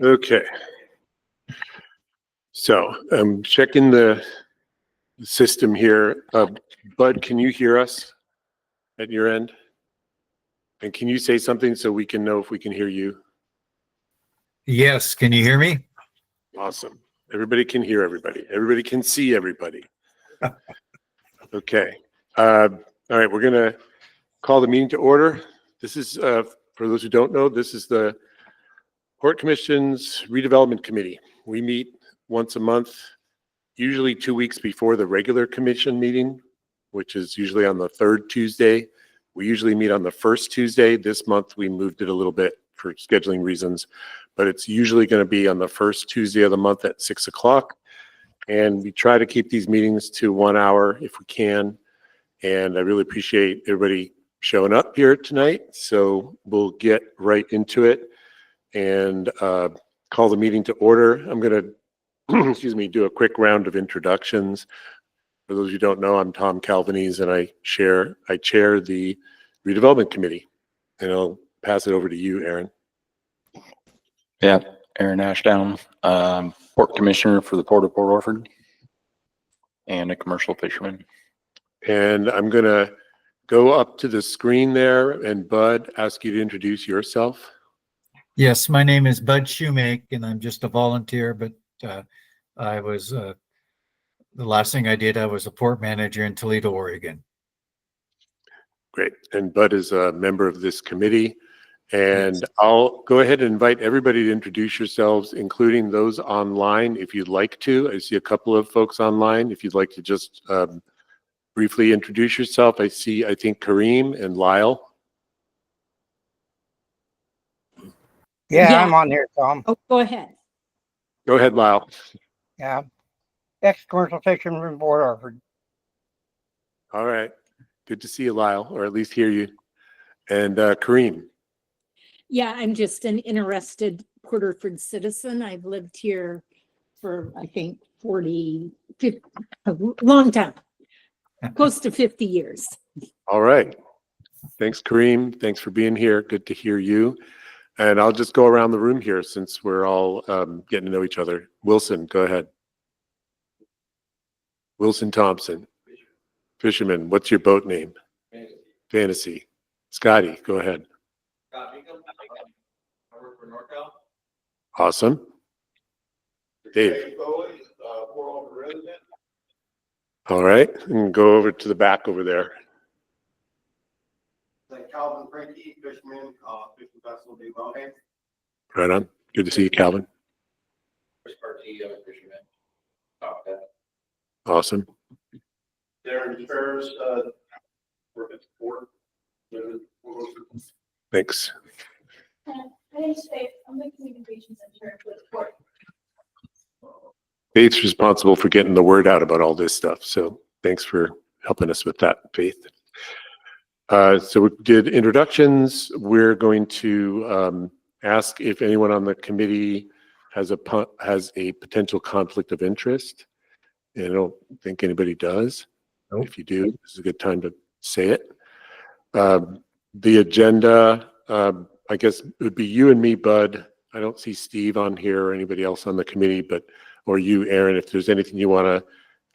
Okay. So I'm checking the system here. Bud, can you hear us at your end? And can you say something so we can know if we can hear you? Yes, can you hear me? Awesome. Everybody can hear everybody. Everybody can see everybody. Okay. All right, we're gonna call the meeting to order. This is, for those who don't know, this is the Port Commission's Redevelopment Committee. We meet once a month, usually 2 weeks before the regular commission meeting, which is usually on the third Tuesday. We usually meet on the first Tuesday. This month we moved it a little bit for scheduling reasons, but it's usually going to be on the first Tuesday of the month at 6 o'clock. And we try to keep these meetings to 1 hour if we can. And I really appreciate everybody showing up here tonight. So we'll get right into it and call the meeting to order. I'm going to, excuse me, do a quick round of introductions. For those who don't know, I'm Tom Calvanese, and I chair the Redevelopment Committee. And I'll pass it over to you, Aaron. Yeah, Aaron Ashdown, Port Commissioner for the Port of Port Orford, and a commercial fisherman. And I'm going to go up to the screen there, and Bud, ask you to introduce yourself. Yes, my name is Bud Shoemake, and I'm just a volunteer, but I was, the last thing I did, I was a port manager in Toledo, Oregon. Great. And Bud is a member of this committee. And I'll go ahead and invite everybody to introduce yourselves, including those online, if you'd like to. I see a couple of folks online. If you'd like to just briefly introduce yourself. I think Kareem and Lyle. Yeah, I'm on here, Tom. Oh, go ahead. Go ahead, Lyle. Yeah. Ex-commercial fisherman from Port Orford. All right. Good to see you, Lyle, or at least hear you. And Kareem. Yeah, I'm just an interested Port Orford citizen. I've lived here for, I think, 50, a long time, close to 50 years. All right. Thanks, Kareem. Thanks for being here. Good to hear you. And I'll just go around the room here since we're all getting to know each other. Wilson, go ahead. Wilson Thompson. Fisherman, what's your boat name? Fantasy. Scotty, go ahead. Awesome. Dave. All right, and go over to the back over there. Calvin Frankie, fisherman, fishing vessel, New Bonehead. Right on. Good to see you, Calvin. Fisherman. Awesome. Darren Ferris, work at the port. Thanks. My name's Faith. I'm the communications intern for the port. Faith's responsible for getting the word out about all this stuff. So thanks for helping us with that, Faith. So we did introductions. We're going to ask if anyone on the committee has a potential conflict of interest. And I don't think anybody does. Nope. If you do, this is a good time to say it. The agenda, I guess it would be you and me, Bud. I don't see Steve on here or anybody else on the committee, or you, Aaron, if there's anything you want to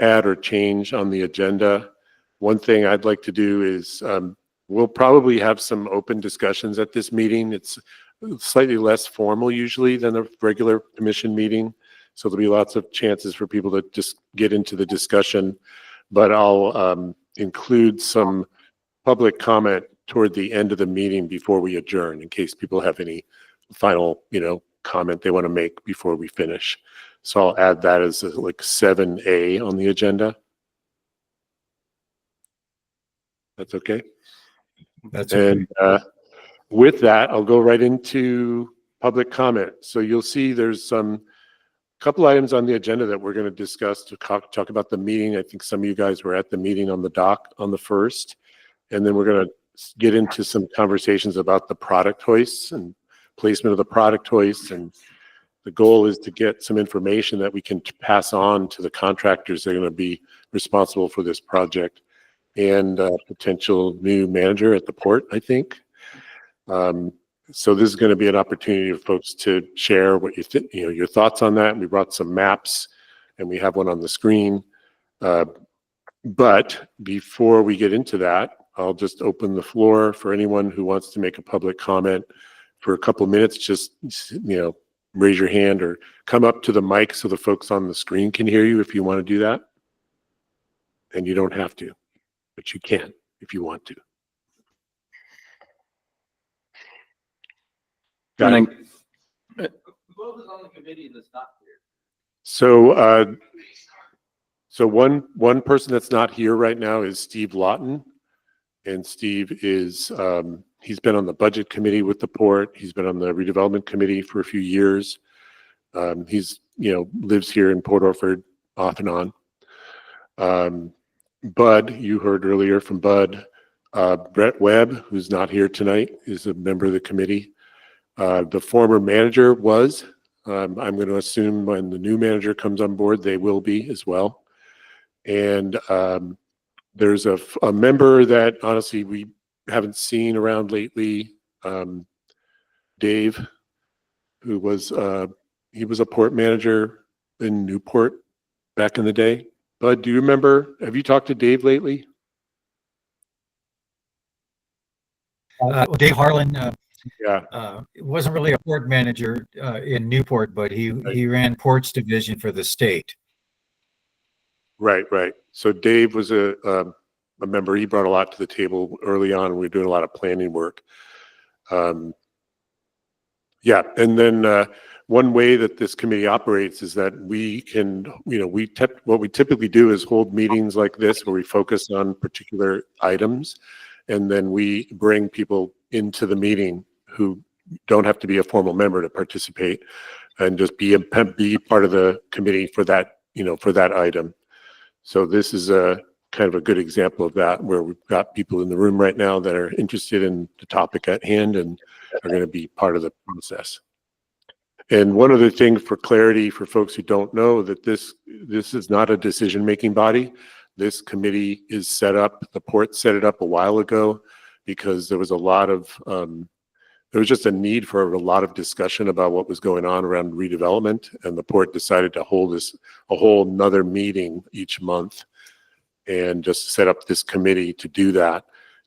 add or change on the agenda. One thing I'd like to do is we'll probably have some open discussions at this meeting. It's slightly less formal usually than a regular commission meeting. So there'll be lots of chances for people to just get into the discussion, but I'll include some public comment toward the end of the meeting before we adjourn in case people have any final, comment they want to make before we finish. So I'll add that as like 7A on the agenda. That's okay. That's okay. And with that, I'll go right into public comment. So you'll see there's a couple items on the agenda that we're going to discuss to talk about the meeting. I think some of you guys were at the meeting on the dock on the 1st. And then we're going to get into some conversations about the product hoists and placement of the product hoists. And the goal is to get some information that we can pass on to the contractors that are going to be responsible for this project. and a potential new manager at the port, I think. So this is going to be an opportunity for folks to share what you think, your thoughts on that. We brought some maps and we have one on the screen. But before we get into that, I'll just open the floor for anyone who wants to make a public comment for a couple minutes. Just, raise your hand or come up to the mic so the folks on the screen can hear you if you want to do that. And you don't have to, but you can if you want to. Got it. Who is on the committee that's not here? So one person that's not here right now is Steve Lawton. And Steve is, he's been on the budget committee with the port. He's been on the redevelopment committee for a few years. He's, lives here in Port Orford off and on. Bud, you heard earlier from Bud. Brett Webb, who's not here tonight, is a member of the committee. The former manager was. I'm going to assume when the new manager comes on board, they will be as well. And there's a member that honestly we haven't seen around lately, Dave, who was he was a port manager in Newport back in the day. Bud, do you remember? Have you talked to Dave lately? Dave Harlan Yeah. wasn't really a port manager in Newport, but he ran ports division for the state. Right. So Dave was a member. He brought a lot to the table early on. We were doing a lot of planning work. Yeah, and then one way that this committee operates is that we can, what we typically do is hold meetings like this where we focus on particular items, and then we bring people into the meeting who don't have to be a formal member to participate, and just be part of the committee for that, for that item. So this is a kind of a good example of that, where we've got people in the room right now that are interested in the topic at hand and are going to be part of the process. And one other thing for clarity for folks who don't know, that this is not a decision-making body. This committee is set up, the port set it up a while ago because there was a lot of, there was just a need for a lot of discussion about what was going on around redevelopment, and the port decided to hold a whole nother meeting each month and just set up this committee to do that,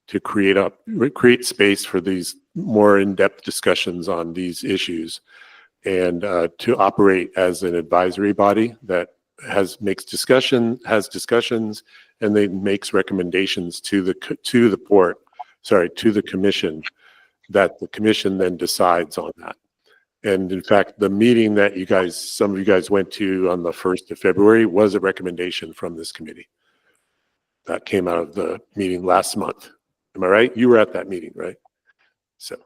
to create space for these more in-depth discussions on these issues, and to operate as an advisory body that makes discussions, and then makes recommendations to the commission, that the commission then decides on that. And in fact, the meeting that some of you guys went to on the 1st of February was a recommendation from this committee. That came out of the meeting last month. Am I right? You were at that meeting, right? So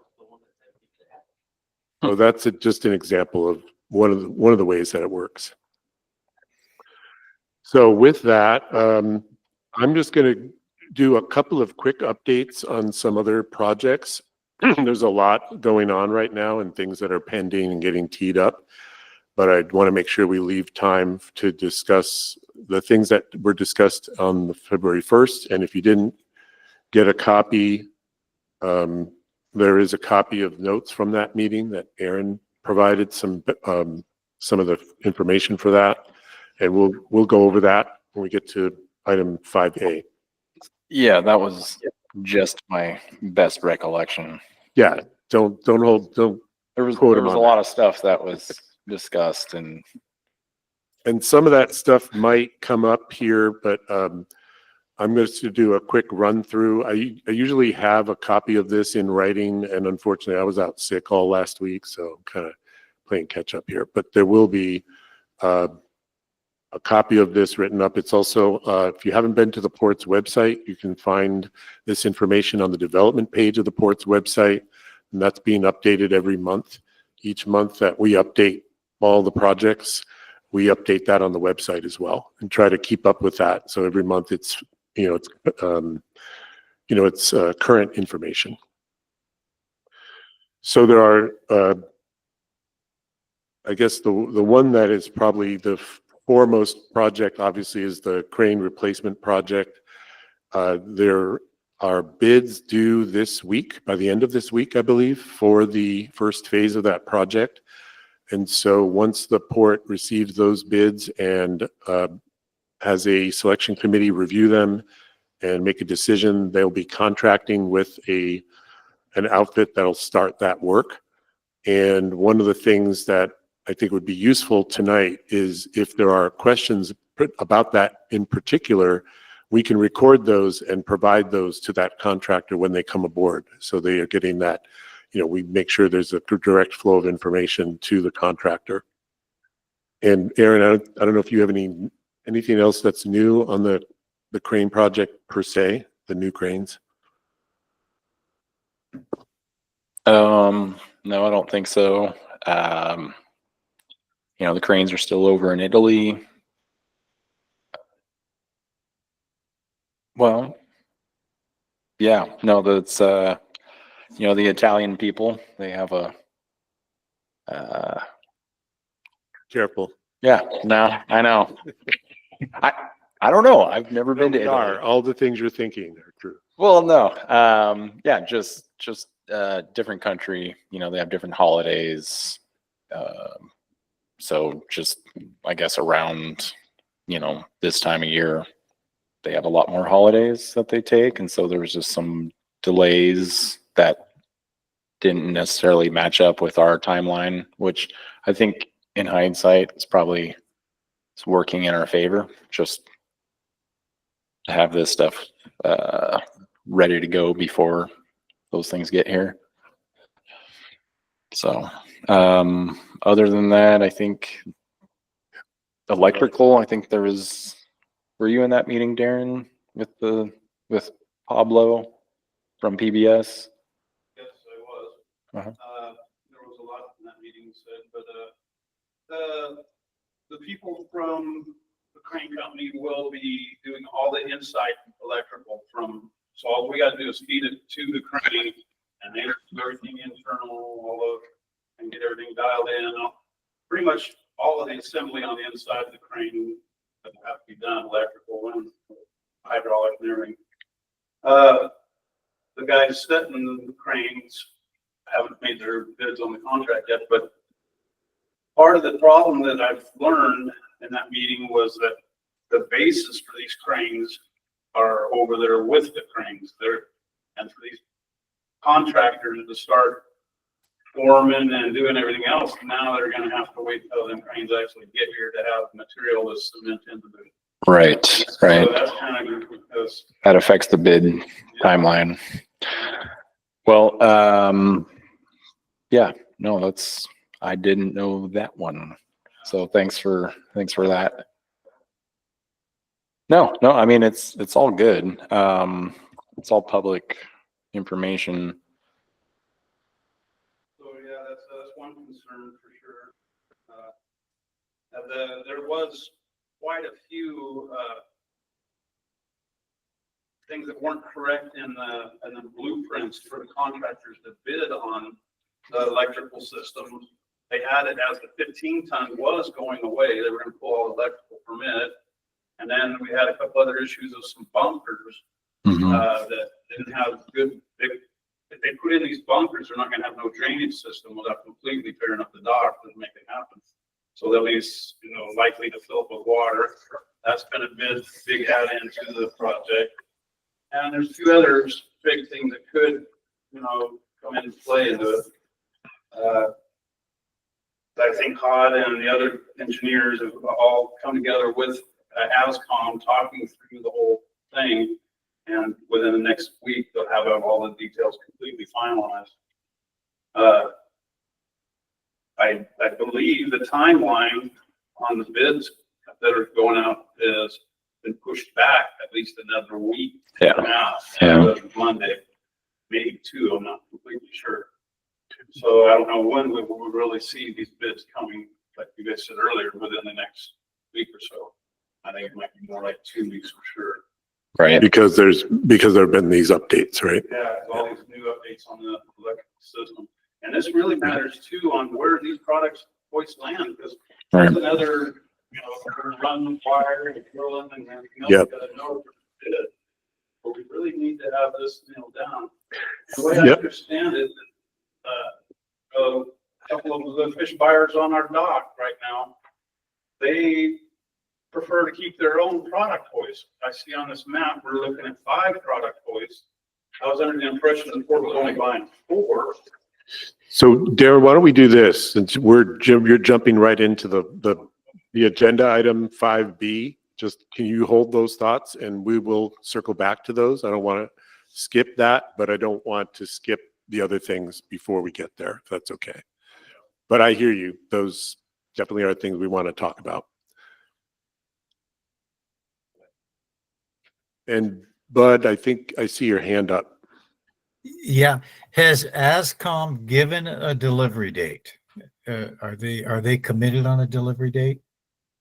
that's just an example of one of the ways that it works. So with that, I'm just going to do a couple of quick updates on some other projects. There's a lot going on right now and things that are pending and getting teed up, but I want to make sure we leave time to discuss the things that were discussed on the February 1st. And if you didn't get a copy, there is a copy of notes from that meeting that Aaron provided some of the information for that, and we'll go over that when we get to item 5A. Yeah, that was just my best recollection. Yeah, don't There was quote him a on lot that. of stuff that was discussed, and some of that stuff might come up here, but I'm going to do a quick run through. I usually have a copy of this in writing, and unfortunately I was out sick all last week, so I'm kind of playing catch up here, but there will be a copy of this written up. It's also, if you haven't been to the port's website, you can find this information on the development page of the port's website, and that's being updated every month. Each month that we update all the projects, we update that on the website as well, and try to keep up with that. So every month it's current information. So there are, I guess the one that is probably the foremost project, obviously, is the crane replacement project. There are bids due this week, by the end of this week, I believe, for the first phase of that project. And so once the port receives those bids and has a selection committee review them and make a decision, they'll be contracting with an outfit that'll start that work. And one of the things that I think would be useful tonight is if there are questions about that in particular, we can record those and provide those to that contractor when they come aboard. So they are getting that, we make sure there's a direct flow of information to the contractor. And Aaron, I don't know if you have anything else that's new on the crane project per se, the new cranes? No, I don't think so. The cranes are still over in Italy. Well, yeah, no, that's, the Italian people, they have Careful. yeah, no, I know. I don't know. I've never been to They Italy. are. All the things you're thinking are true. Well, no, yeah, just different country, they have different holidays. So just, I guess around, this time of year, they have a lot more holidays that they take. And so there was just some delays that didn't necessarily match up with our timeline, which I think in hindsight it's probably working in our favor, just to have this stuff ready to go before those things get here. So other than that, I think electrical, I think were you in that meeting, Darren, with Pablo from PBS? Yes, I was. Uh-huh. There was a lot in that meeting said, but the people from the crane company will be doing all the inside electrical so all we gotta do is feed it to the crane and they do everything internal, and get everything dialed in. Pretty much all of the assembly on the inside of the crane that have to be done, electrical and hydraulic and everything. The guys setting the cranes haven't made their bids on the contract yet, but part of the problem that I've learned in that meeting was that the bases for these cranes are over there with the cranes. And for these contractors to start forming and doing everything else, now they're going to have to wait till them cranes actually get here to have material to cement into them. Right. So that's kind of because That affects the bid timeline. Well, yeah, no, I didn't know that one. So thanks for that. No, I mean, it's all good. It's all public information. So yeah, that's one concern for sure. There was quite a few things that weren't correct in the blueprints for the contractors to bid on the electrical systems. They had it as the 15-ton was going away. They were going to pull all the electrical permit. And then we had a couple other issues of some bunkers that didn't have good, if they put in these bunkers, they're not going to have no drainage system without completely tearing up the dock to make it happen. So they'll be, likely to fill up with water. That's been a big add-in to the project. And there's a few other big things that could, come into play into it. I think HOD and the other engineers have all come together with ASCOM talking through the whole thing. And within the next week, they'll have all the details completely finalized. I believe the timeline on the bids that are going out has been pushed back at least another week. Yeah. Now, Yeah. Monday, maybe two, I'm not completely sure. So I don't know when we will really see these bids coming, like you guys said earlier, within the next week or so. I think it might be more like 2 weeks for sure. Right. Because there have been these updates, right? Yeah, all these new updates on the electrical system. And this really matters too on where these products voice land, because there's another, run wire and drilling and everything else. Yep. You gotta know for the bid. but we really need to have this nailed down. The way I Yep. understand it, a couple of the fish buyers on our dock right now, they prefer to keep their own product hoist. I see on this map, we're looking at 5 product hoists. I was under the impression the port was only buying 4. So Darren, why don't we do this, since you're jumping right into the agenda item 5B, just can you hold those thoughts and we will circle back to those? I don't want to skip that, but I don't want to skip the other things before we get there, if that's okay. But I hear you. Those definitely are things we want to talk about. And Bud, I think I see your hand up. Yeah, has ASCOM given a delivery date? Are they committed on a delivery date?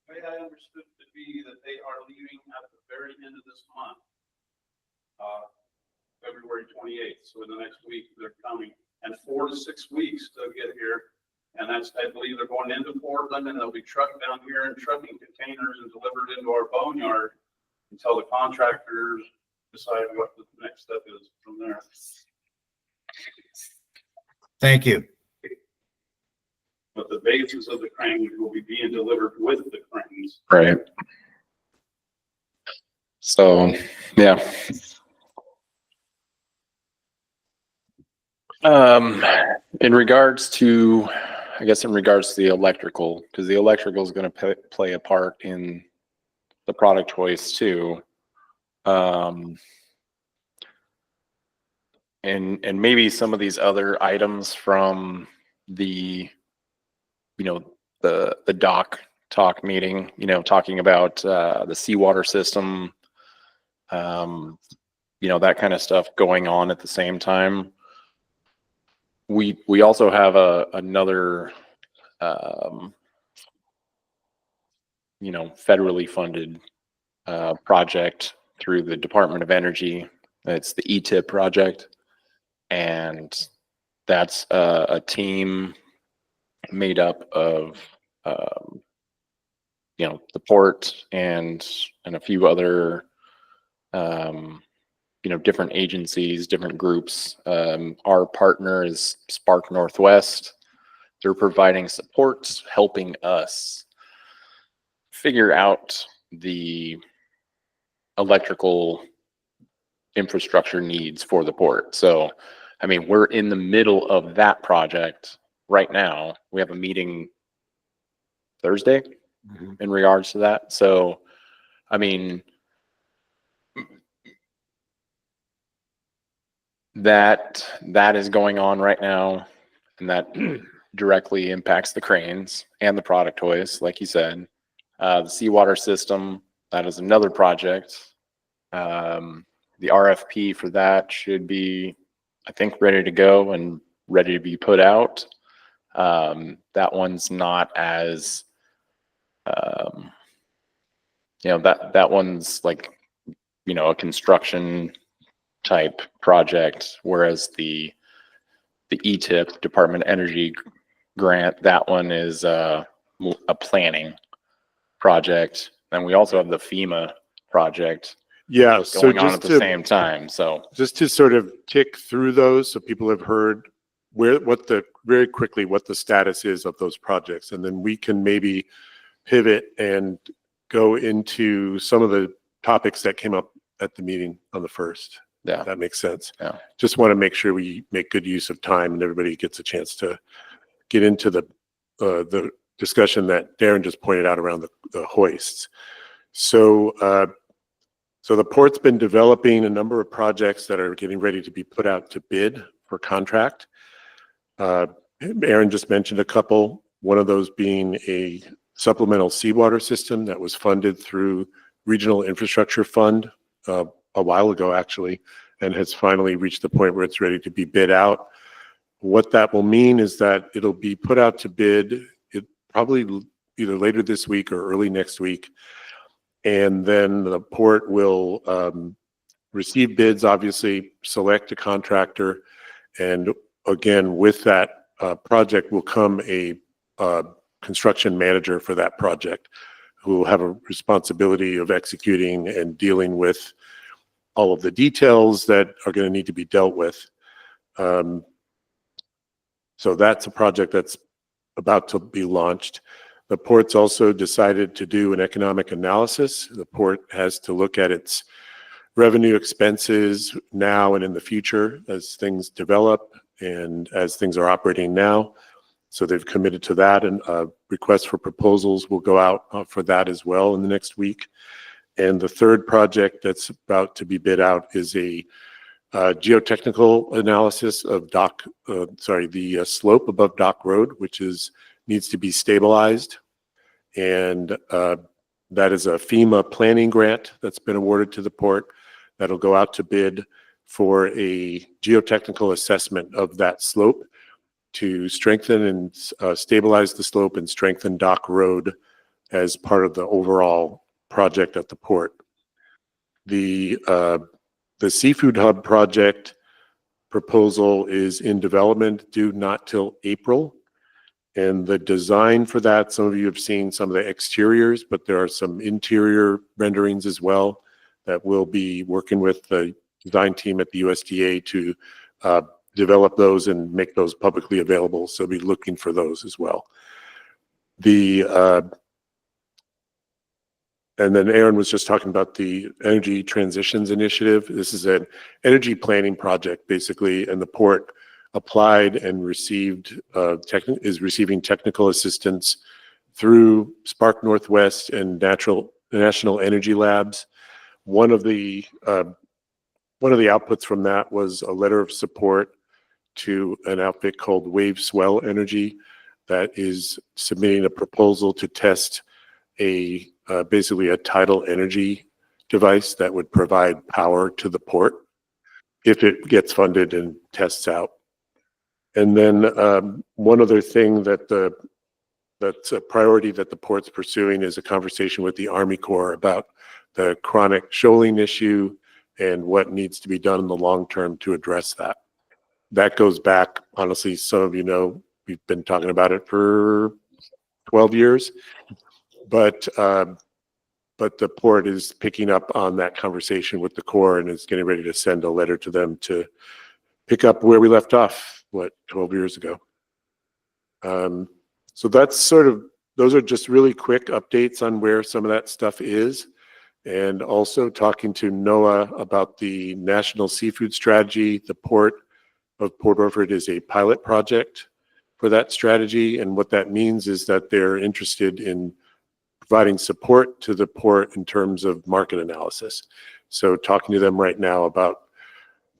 The way I understood it to be that they are leaving at the very end of this month. February 28th, so in the next week they're coming, and 4 to 6 weeks to get here. And that's, I believe they're going into Portland and they'll be trucked down here in trucking containers and delivered into our boneyard until the contractors decide what the next step is from there. Thank you. But the bases of the cranes will be being delivered with the cranes. Right. So, yeah. In regards to, I guess in regards to the electrical, because the electrical is going to play a part in the product choice too. And maybe some of these other items from the, the doc talk meeting, talking about the seawater system, that kind of stuff going on at the same time. We also have another, federally funded project through the Department of Energy. It's the ETIP project. And that's a team made up of, the port and a few other, different agencies, different groups. Our partner is Spark Northwest. They're providing support, helping us figure out the electrical infrastructure needs for the port. So, we're in the middle of that project right now. We have a meeting Thursday in regards to that. So, that is going on right now, and that directly impacts the cranes and the product hoist, like you said. The seawater system, that is another project. The RFP for that should be, I think, ready to go and ready to be put out. That one's not as, that one's like, a construction type project, whereas the ETIP, Department of Energy grant, that one is a planning project. And we also have the FEMA project. Yeah, so Going on just at the same time. So just to sort of tick through those, so people have heard very quickly what the status is of those projects, and then we can maybe pivot and go into some of the topics that came up at the meeting on the 1st. yeah, That makes sense. Yeah. Just want to make sure we make good use of time and everybody gets a chance to get into the discussion that Darren just pointed out around the hoists. So the port's been developing a number of projects that are getting ready to be put out to bid for contract. Aaron just mentioned a couple, one of those being a supplemental seawater system that was funded through Regional Infrastructure Fund a while ago, actually, and has finally reached the point where it's ready to be bid out. What that will mean is that it'll be put out to bid probably either later this week or early next week. And then the port will receive bids, obviously, select a contractor. And again, with that project will come a construction manager for that project, who will have a responsibility of executing and dealing with all of the details that are going to need to be dealt with. So that's a project that's about to be launched. The port's also decided to do an economic analysis. The port has to look at its revenue expenses now and in the future as things develop and as things are operating now. So they've committed to that, and requests for proposals will go out for that as well in the next week. And the third project that's about to be bid out is a geotechnical analysis of the slope above Dock Road, which needs to be stabilized. And that is a FEMA planning grant that's been awarded to the port that'll go out to bid for a geotechnical assessment of that slope to strengthen and stabilize the slope and strengthen Dock Road as part of the overall project at the port. The Seafood Hub project proposal is in development, due not till April. And the design for that, some of you have seen some of the exteriors, but there are some interior renderings as well that we'll be working with the design team at the USDA to develop those and make those publicly available. So be looking for those as well. And then Aaron was just talking about the Energy Transitions Initiative. This is an energy planning project, basically, and the port applied and received is receiving technical assistance through Spark Northwest and National Energy Labs. One of the outputs from that was a letter of support to an outfit called Wave Swell Energy that is submitting a proposal to test basically a tidal energy device that would provide power to the port if it gets funded and tests out. And then one other thing that's a priority that the port's pursuing is a conversation with the Army Corps about the chronic shoaling issue and what needs to be done in the long term to address that. That goes back, honestly, some of you know, we've been talking about it for 12 years, but the port is picking up on that conversation with the Corps and is getting ready to send a letter to them to pick up where we left off, 12 years ago. So that's those are just really quick updates on where some of that stuff is. And also talking to NOAA about the National Seafood Strategy. The Port of Port Orford is a pilot project for that strategy. And what that means is that they're interested in providing support to the port in terms of market analysis. So talking to them right now about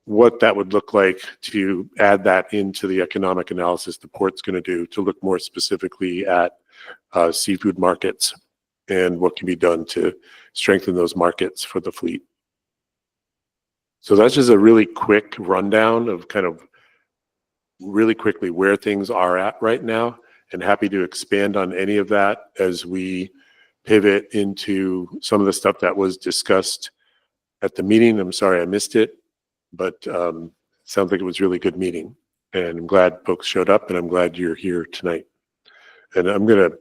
what that would look like to add that into the economic analysis the port's going to do to look more specifically at seafood markets and what can be done to strengthen those markets for the fleet. So that's just a really quick rundown of kind of really quickly where things are at right now, and happy to expand on any of that as we pivot into some of the stuff that was discussed at the meeting. I'm sorry I missed it, but sounds like it was a really good meeting, and I'm glad folks showed up, and I'm glad you're here tonight. And I'm going to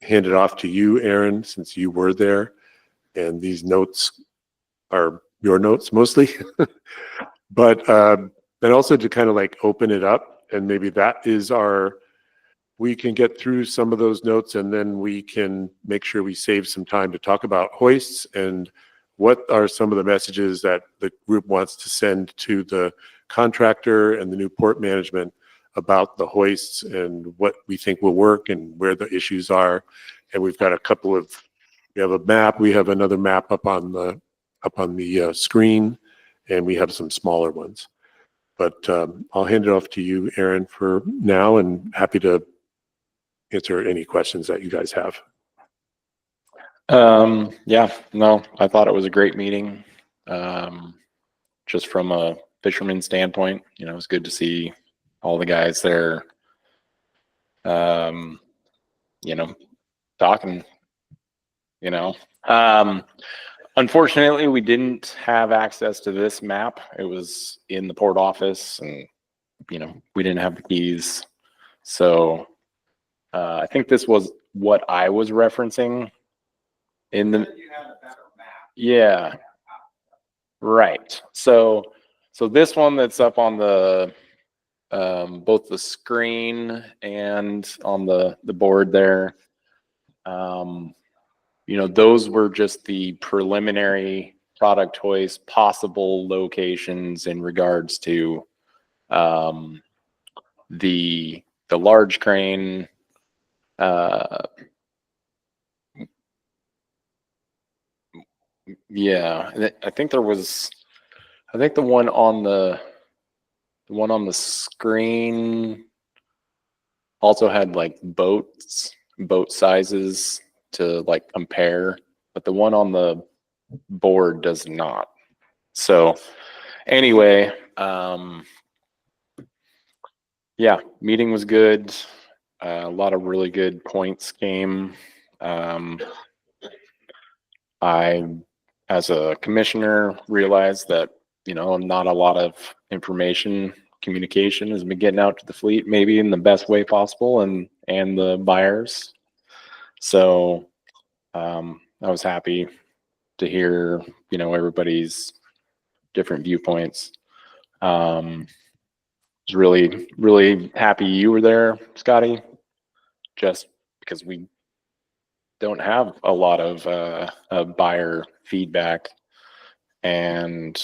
hand it off to you, Aaron, since you were there, and these notes are your notes mostly. But and also to kind of like open it up, and maybe that is we can get through some of those notes, and then we can make sure we save some time to talk about hoists and what are some of the messages that the group wants to send to the contractor and the new port management about the hoists and what we think will work and where the issues are. And we've got we have a map, we have another map up on the screen, and we have some smaller ones. But I'll hand it off to you, Aaron, for now, and happy to answer any questions that you guys have. Yeah, no, I thought it was a great meeting. Just from a fisherman standpoint, it was good to see all the guys there, talking, unfortunately we didn't have access to this map. It was in the port office, and, we didn't have the keys. So, I think this was what I was referencing in the, yeah. Right. So this one that's up on the both the screen and on the board there, you know, those were just the preliminary product choice possible locations in regards to the large crane. Yeah, I think there was, I think the one on the the screen also had like boat sizes to like compare, but the one on the board does not. So anyway, yeah, meeting was good. A lot of really good points came. I, as a commissioner, realized that, you know, not a lot of communication has been getting out to the fleet, maybe in the best way possible, and the buyers. So I was happy to hear, you know, everybody's different viewpoints. Was really happy you were there, Scotty, just because we don't have a lot of buyer feedback. And,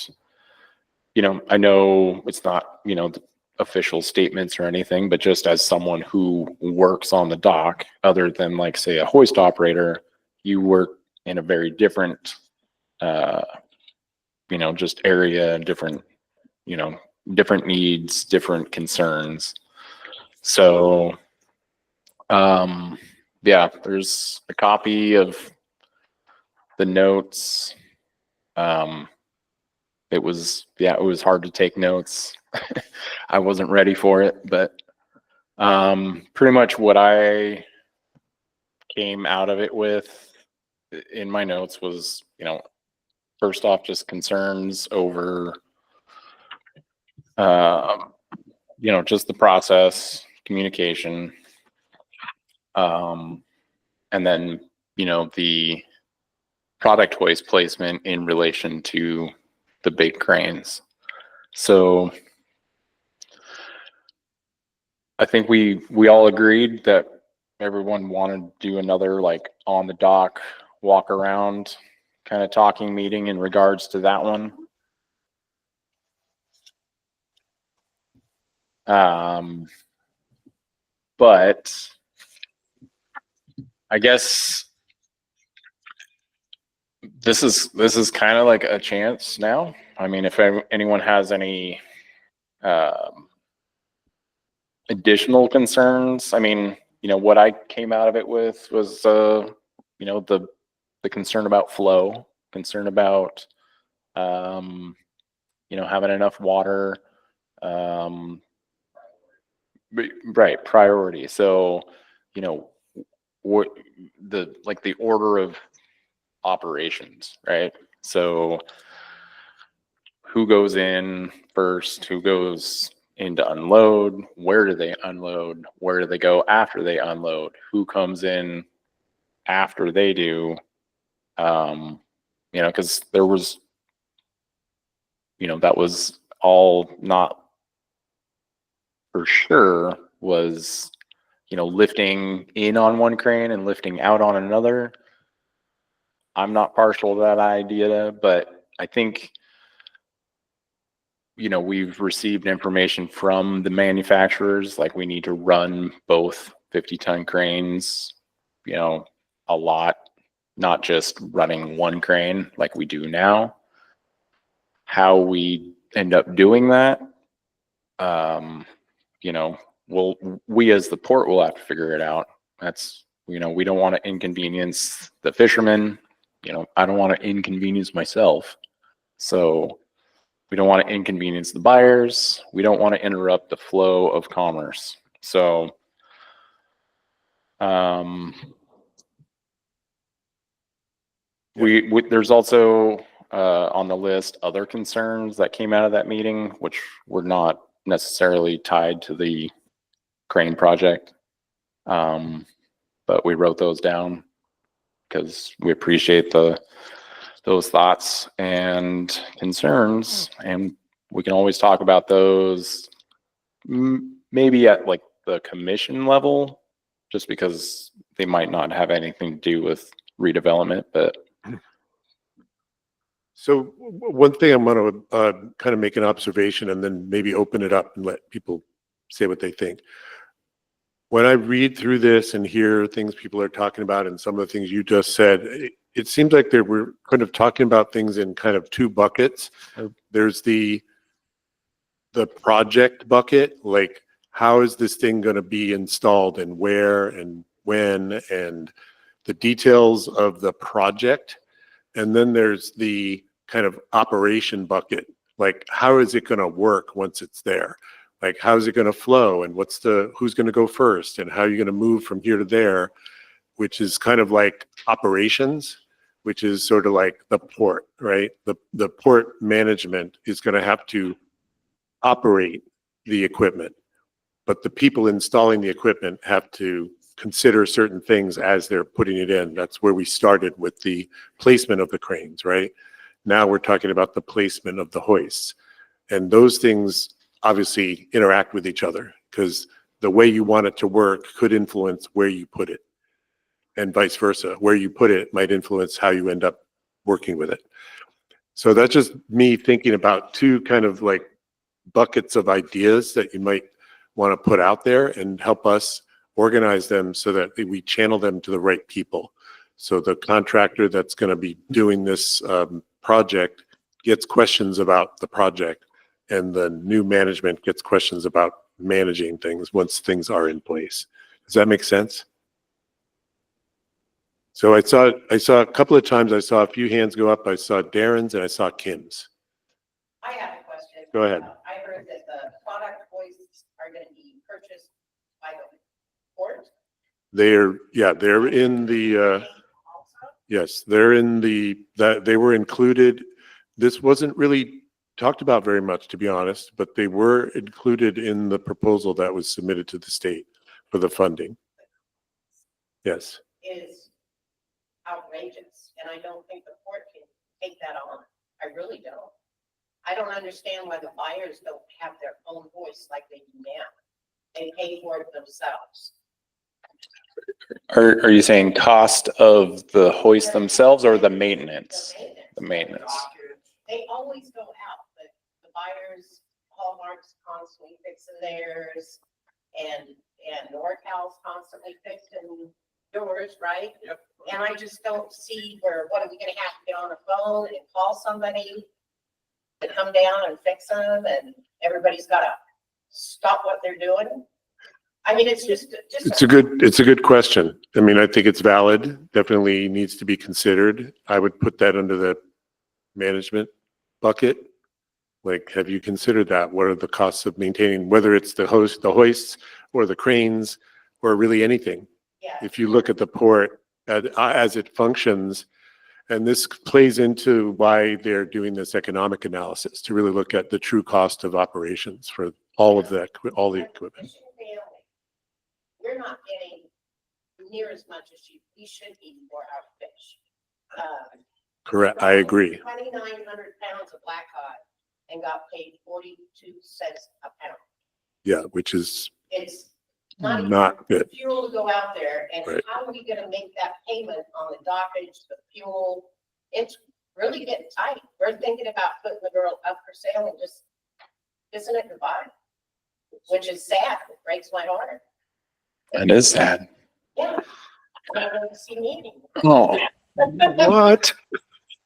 you know, I know it's not, you know, official statements or anything, but just as someone who works on the dock, other than like, say, a hoist operator, you work in a very different, you know, just area, different, you know, different needs, different concerns. So, yeah, there's a copy of the notes. It was hard to take notes. I wasn't ready for it, but pretty much what I came out of it with in my notes was, you know, first off, just concerns over, you know, just the process, communication, and then, you know, the product hoist placement in relation to the big cranes. So I think we all agreed that everyone wanted to do another like on the dock walk around kind of talking meeting in regards to that one. But I guess this is kind of like a chance now. I mean, if anyone has any additional concerns, I mean, you know, what I came out of it with was, you know, the concern about flow, concern about, you know, having enough water, right, priority. So, you know, what the order of operations, right? So who goes in first, who goes in to unload, where do they unload, where do they go after they unload, who comes in after they do, you know, because there was, you know, that was all not for sure was, you know, lifting in on one crane and lifting out on another. I'm not partial to that idea, but I think, you know, we've received information from the manufacturers, like we need to run both 50-ton cranes, you know, a lot, not just running one crane like we do now. How we end up doing that, you know, we as the port will have to figure it out. That's, you know, we don't want to inconvenience the fishermen. You know, I don't want to inconvenience myself. So we don't want to inconvenience the buyers. We don't want to interrupt the flow of commerce. So, there's also on the list other concerns that came out of that meeting, which were not necessarily tied to the crane project. But we wrote those down because we appreciate the those thoughts and concerns, and we can always talk about those maybe at like the commission level, just because they might not have anything to do with redevelopment, but So one thing I'm going to kind of make an observation and then maybe open it up and let people say what they think. When I read through this and hear things people are talking about and some of the things you just said, it seems like they were kind of talking about things in kind of two buckets. There's the project bucket, like how is this thing going to be installed and where and when and the details of the project. And then there's the kind of operation bucket, like how is it going to work once it's there? Like how is it going to flow and who's going to go first and how are you going to move from here to there, which is kind of like operations, which is sort of like the port, right? The port management is going to have to operate the equipment, but the people installing the equipment have to consider certain things as they're putting it in. That's where we started with the placement of the cranes, right? Now we're talking about the placement of the hoists. And those things obviously interact with each other because the way you want it to work could influence where you put it and vice versa. Where you put it might influence how you end up working with it. So that's just me thinking about two kind of like buckets of ideas that you might want to put out there and help us organize them so that we channel them to the right people. So the contractor that's going to be doing this project gets questions about the project and the new management gets questions about managing things once things are in place. Does that make sense? So I saw a couple of times, I saw a few hands go up. I saw Darren's and I saw Kim's. I have a question. Go ahead. I heard that the product hoists are going to be purchased by the port. They're in the, yes, they're in that they were included. This wasn't really talked about very much, to be honest, but they were included in the proposal that was submitted to the state for the funding. Yes. Is outrageous, and I don't think the port can take that on. I really don't. I don't understand why the buyers don't have their own voice like they do now. They pay for it themselves. are you saying cost of the hoist themselves or the maintenance? The maintenance. They always go out, but the buyers, Hallmark's constantly fixing theirs, and NorCal's constantly fixing yours, right? Yep. And I just don't see what are we gonna have to get on a phone and call somebody to come down and fix them, and everybody's gotta stop what they're doing? I mean, it's just. It's a good question. I mean, I think it's valid, definitely needs to be considered. I would put that under the management bucket. Like, have you considered that? What are the costs of maintaining, whether it's the hoists or the cranes or really anything? Yeah. If you look at the port as it functions, and this plays into why they're doing this economic analysis to really look at the true cost of operations for all of the equipment. We're not getting near as much as we should be for our fish. Correct, I agree. 2,900 pounds of black cod and got paid 42 cents a pound. Yeah, which is It's not even not good. fuel to go out there, and Right. how are we gonna make that payment on the dockage, the fuel? It's really getting tight. We're thinking about putting the girl up for sale and just kissing it goodbye, which is sad. It breaks my heart. It is sad. Yeah. I don't want to see me anymore. Oh, What?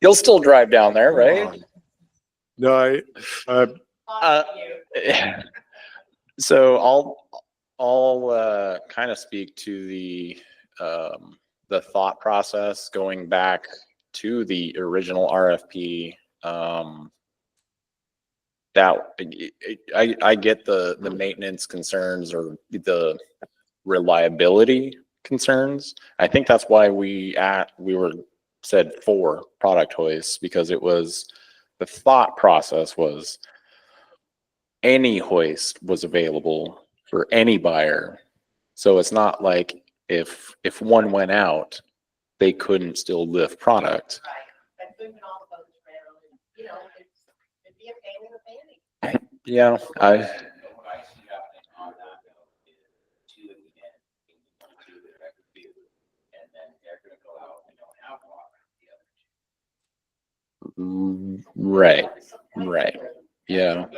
you'll still drive down there, right? No, So I'll kind of speak to the thought process going back to the original RFP. That I get the maintenance concerns or the reliability concerns. I think that's why we were said 4 product hoists, because it was the thought process was any hoist was available for any buyer. So it's not like if one went out, they couldn't still lift product. Right. moving all the boats around, and, you know, it'd be a pain in the panty. Yeah, What I see happening on that though is two at the end, two that I could do, and then they're gonna go out and don't have water the other two. right, right. Yeah,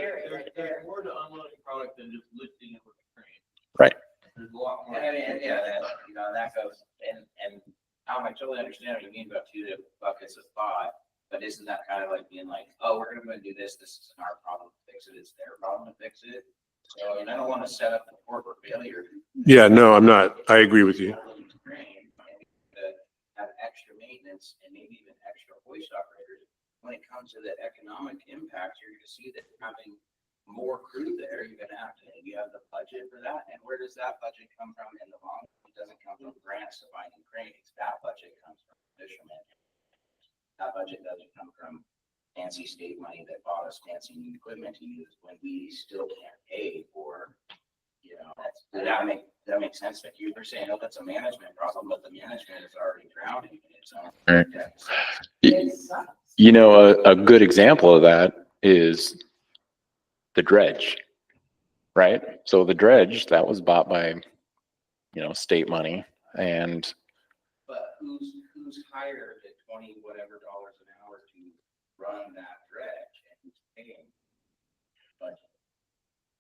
There's more to unloading product than just lifting it with a crane. right. There's a lot more. And yeah, that, you know, that goes, and Tom, I totally understand what you mean about two buckets of thought, but isn't that kind of like being like, oh, we're gonna go do this, this isn't our problem to fix it, it's their problem to fix it? So, I mean, I don't want to set up the port for failure. Yeah, no, I'm not. I agree with you. Have extra maintenance and maybe even extra hoist operators. When it comes to the economic impact, you're gonna see that having more crew there, you're gonna have to, you have the budget for that. And where does that budget come from in the long? It doesn't come from grants to finding cranes. That budget comes from fishermen. That budget doesn't come from fancy state money that bought us fancy new equipment to use when we still can't pay for, you know, that makes sense. That you were saying, oh, that's a management problem, but the management is already drowning in its own. Right. debts. It sucks. You know, a good example of that is the dredge, right? So the dredge, that was bought by, you know, state money, and But who's hired at 20 whatever dollars an hour to run that dredge and who's paying? But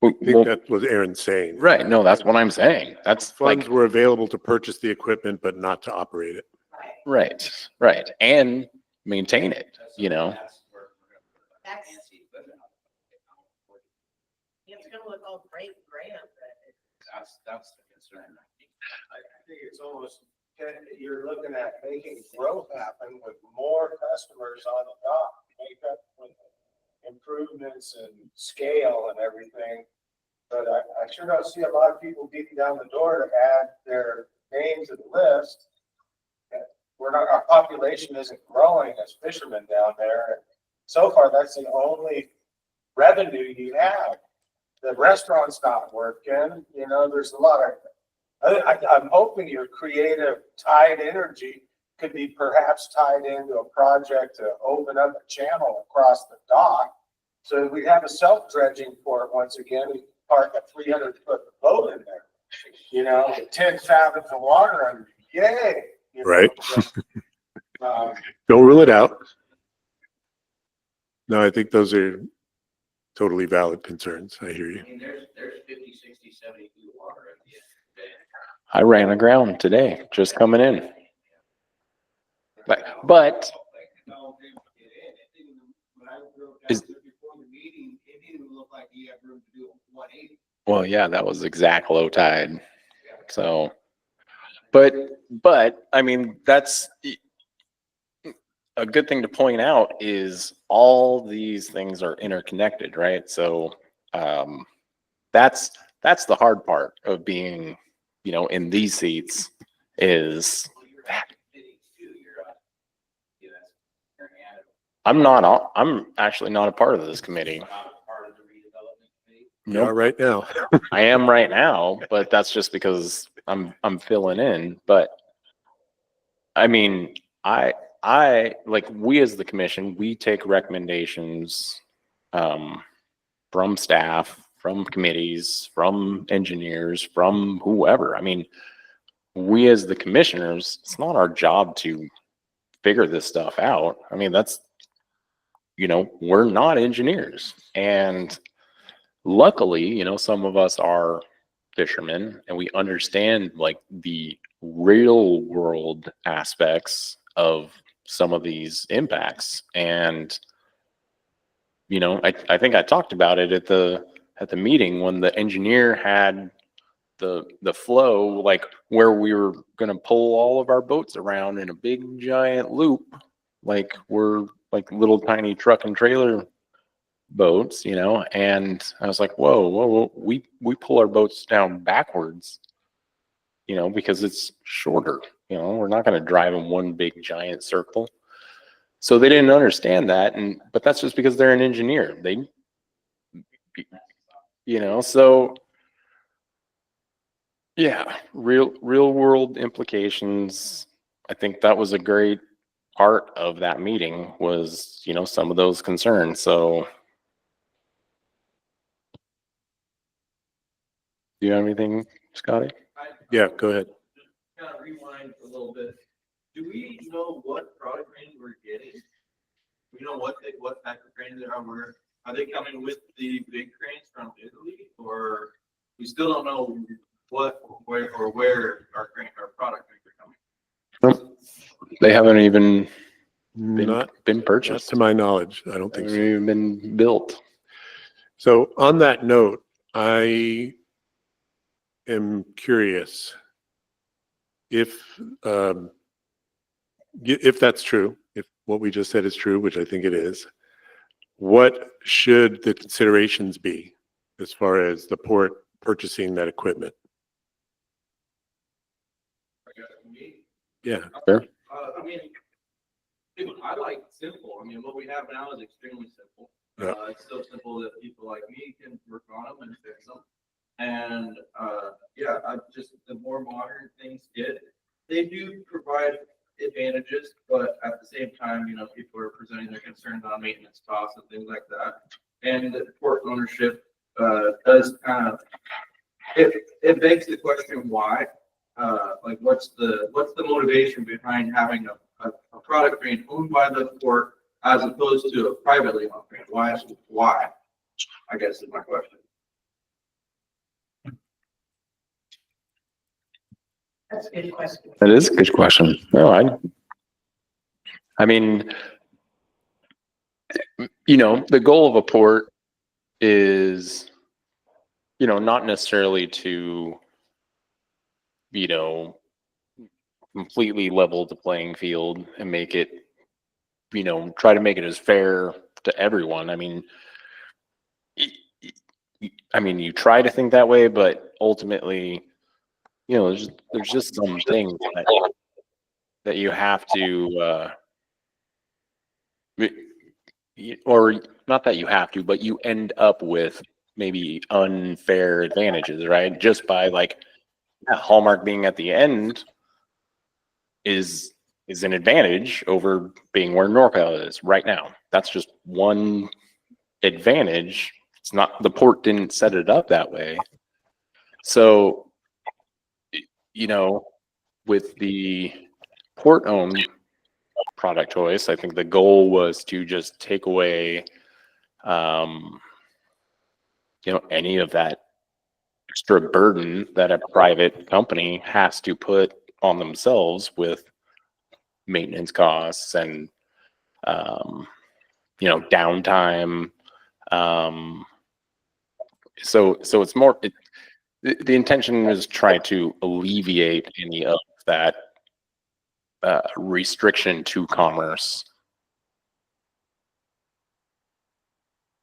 I think well, that was Aaron saying. right, no, that's what I'm saying. That's Funds like, were available to purchase the equipment, but not to operate it. right, and maintain it, you know? that's where we're gonna put the That's- fancy equipment on. It's gonna look all great and grand, but That's the concern. I think. I think it's almost, you're looking at making growth happen with more customers on the dock, make up with improvements and scale and everything. But I sure don't see a lot of people beating down the door to add their name to the list. We're not, our population isn't growing as fishermen down there. And so far, that's the only revenue you have. The restaurant's not working, you know, there's a lot of, I'm hoping your creative tide energy could be perhaps tied into a project to open up a channel across the dock. So we have a self-dredging port once again, we park a 300-foot boat in there, you know, with 10 fathoms of water under, yay. you know, Right. but, Don't rule it out. No, I think those are totally valid concerns. I hear you. I mean, there's 50, 60, 70 feet of water at the end of the day. I ran aground today, just coming in. But Is- Before the meeting, it didn't even look like you had room to do a 180. well, yeah, that was exact low tide. So, but I mean, that's a good thing to point out is all these things are interconnected, right? So, that's the hard part of being, you know, in these seats is I'm actually not a part of this committee. Part of the redevelopment committee. You are right now. I am right now, but that's just because I'm filling in. But I mean, I like, we as the commission, we take recommendations from staff, from committees, from engineers, from whoever. I mean, we as the commissioners, it's not our job to figure this stuff out. I mean, that's, you know, we're not engineers. And luckily, you know, some of us are fishermen and we understand like the real world aspects of some of these impacts. And, you know, I think I talked about it at the meeting when the engineer had the flow, like where we were going to pull all of our boats around in a big giant loop, like we're like little tiny truck and trailer boats, you know. And I was like, whoa, we pull our boats down backwards, you know, because it's shorter, you know, we're not going to drive in one big giant circle. So they didn't understand that. But that's just because they're an engineer. They, you know, so yeah, real world implications. I think that was a great part of that meeting was, you know, some of those concerns. So do you have anything, Scotty? Yeah, go ahead. Kind of rewind a little bit. Do we know what product range we're getting? We know what type of cranes they are. Are they coming with the big cranes from Italy, or we still don't know where our product cranes are coming? They haven't even Not, been not purchased. to my knowledge. I don't They think haven't so. even been built. So on that note, I am curious if that's true, if what we just said is true, which I think it is, what should the considerations be as far as the port purchasing that equipment? Yeah. Fair. I mean, I like simple. I mean, what we have now is extremely simple. Yeah. It's so simple that people like me can work on them and fix them. And yeah, the more modern things get, they do provide advantages, but at the same time, you know, people are presenting their concerns on maintenance costs and things like that. And the port ownership does kind of, it begs the question why. Like what's the motivation behind having a product range owned by the port as opposed to a privately owned range? Why? I guess is my question. That's a good question. That is a good question. No, I mean, you know, the goal of a port is, you know, not necessarily to, you know, completely level the playing field and make it, you know, try to make it as fair to everyone. I mean, you try to think that way, but ultimately, you know, there's just some things that you have to, or not that you have to, but you end up with maybe unfair advantages, right? Just by like Hallmark being at the end is an advantage over being where NorCal is right now. That's just one advantage. It's not, the port didn't set it up that way. So, you know, with the port owned product choice, I think the goal was to just take away, you know, any of that extra burden that a private company has to put on themselves with maintenance costs and, you know, downtime. So it's more, the intention is try to alleviate any of that restriction to commerce,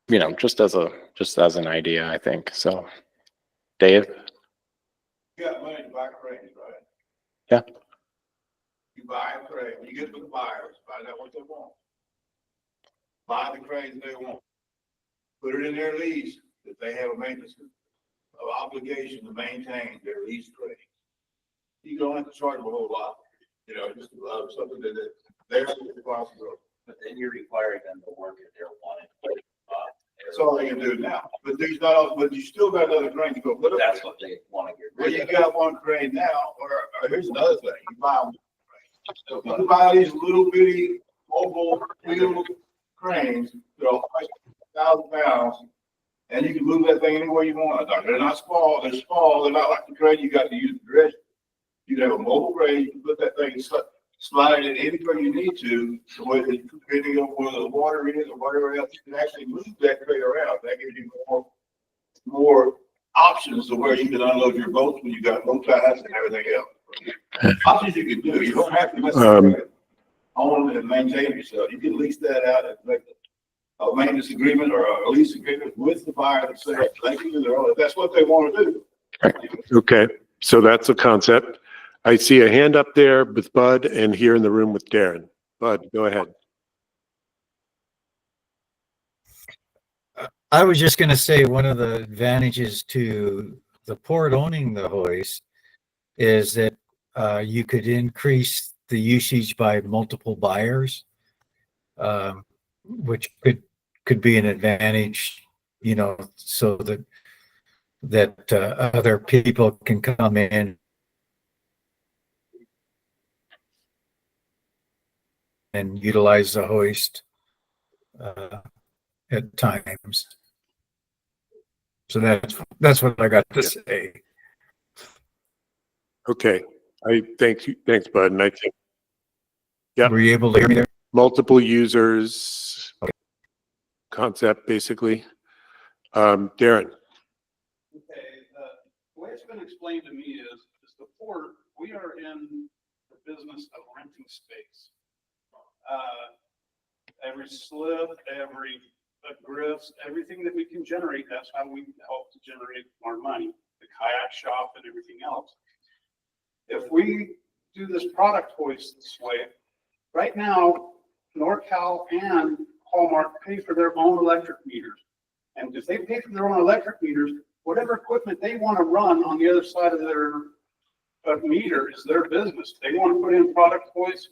you know, just as an idea, I think. So, Dave? You got money to buy cranes, right? Yeah. You buy a crane, you get to the buyers, find out what they want. Buy the cranes they want. Put it in their lease, that they have a maintenance obligation to maintain their lease crane. You don't have to charge them a whole lot, you know, just something that they're responsible. But then you're requiring them to work at their wanted. That's all they can do now. But there's not, but you still got another crane to go put up. That's what they want to get Well, rid you of. got one crane now, or here's another thing, you buy them. You buy these little bitty mobile wheel cranes, that are 1,000 pounds, and you can move that thing anywhere you want. They're not small, they're not like the crane you got to use to dredge. You can have a mobile crane, you can put that thing, slide it anywhere you need to, so depending on where the water is or whatever else, you can actually move that crane around. That gives you more options to where you can unload your boats when you got boat ties and everything else. Options you can do. You don't have to necessarily own and maintain yourself. You can lease that out and make a maintenance agreement or a lease agreement with the buyer and say, they can do their own. If that's what they want to do. Okay, so that's a concept. I see a hand up there with Bud and here in the room with Darren. Bud, go ahead. I was just going to say one of the advantages to the port owning the hoist is that you could increase the usage by multiple buyers, which could be an advantage, you know, so that other people can come in and utilize the hoist at times. So that's what I got to say. Okay, thank you, thanks, Bud, and I think, yep, Were you able to hear me there? multiple users concept, basically. Darren, Okay, the way it's been explained to me is the port, we are in the business of renting space. Every slip, every grifts, everything that we can generate, that's how we help to generate our money, the kayak shop and everything else. If we do this product hoist this way, right now, NorCal and Hallmark pay for their own electric meters. And if they pay for their own electric meters, whatever equipment they want to run on the other side of their meter is their business. They want to put in product hoists,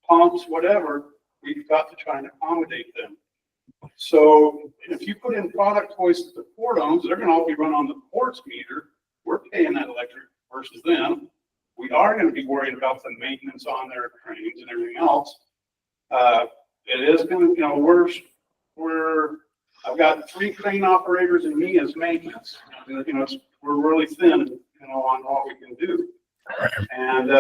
pumps, whatever, we've got to try and accommodate them. So if you put in product hoists that the port owns, they're going to all be run on the port's meter. We're paying that electric versus them. We are going to be worried about the maintenance on their cranes and everything else. It is going to, you know, I've got 3 crane operators and me as maintenance. You know, we're really thin, you know, on what we can do. And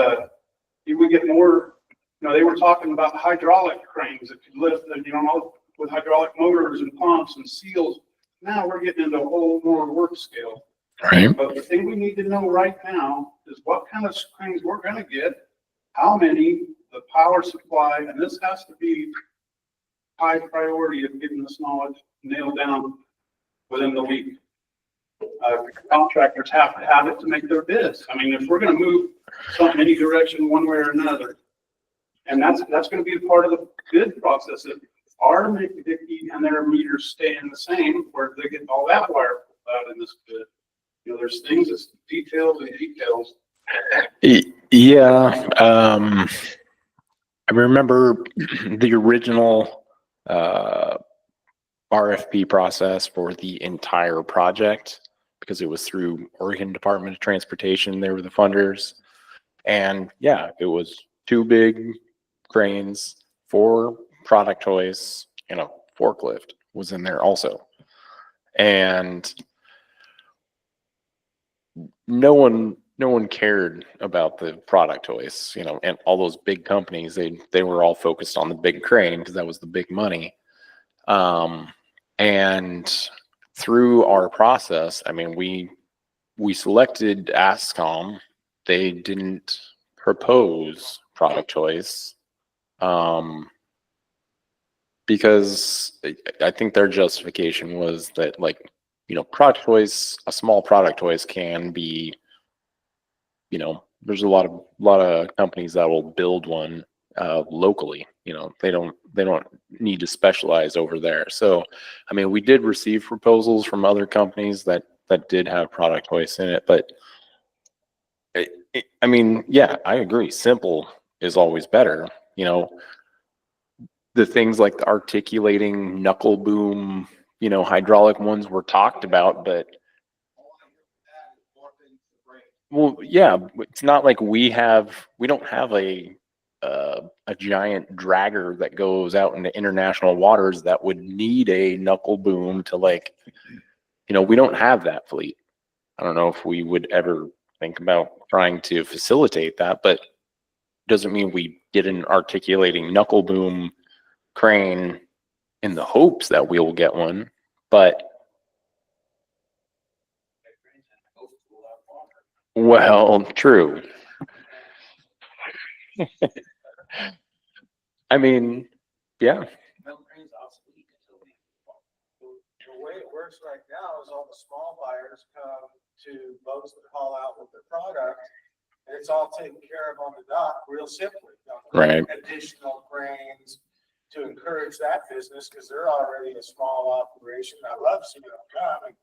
if we get more, you know, they were talking about hydraulic cranes that could lift, you know, with hydraulic motors and pumps and seals. Now we're getting into a whole more work scale. Right. But the thing we need to know right now is what kind of cranes we're going to get, how many, the power supply, and this has to be high priority of getting this knowledge nailed down within the week. Contractors have to have it to make their bids. I mean, if we're going to move something any direction one way or another, and that's going to be a part of the bid process. If our Mickey and their meters staying the same, or they get all that wire out in this bid, you know, there's things that's details and details. Yeah. I remember the original RFP process for the entire project, because it was through Oregon Department of Transportation. They were the funders. And yeah, it was 2 big cranes, 4 product hoists, you know, forklift was in there also. And no one cared about the product hoists, you know, and all those big companies, they were all focused on the big crane because that was the big money. And through our process, I mean, we selected ASCOM. They didn't propose product hoists, because I think their justification was that, like, you know, product hoists, a small product hoist can be, you know, there's a lot of companies that will build one locally. You know, they don't need to specialize over there. So, I mean, we did receive proposals from other companies that did have product hoists in it, but I mean, yeah, I agree. Simple is always better. You know, the things like the articulating knuckle boom, you know, hydraulic ones were talked about, but well, yeah, it's not like we don't have a giant dragger that goes out into international waters that would need a knuckle boom to, like, you know, we don't have that fleet. I don't know if we would ever think about trying to facilitate that, but doesn't mean we get an articulating knuckle boom crane in the hopes that we will get one. But well, true. I mean, yeah. The way it works right now is all the small buyers come to boats that haul out with their product, and it's all taken care of on the dock real simply. Right. Additional cranes to encourage that business, because they're already a small operation. I love seeing them come and,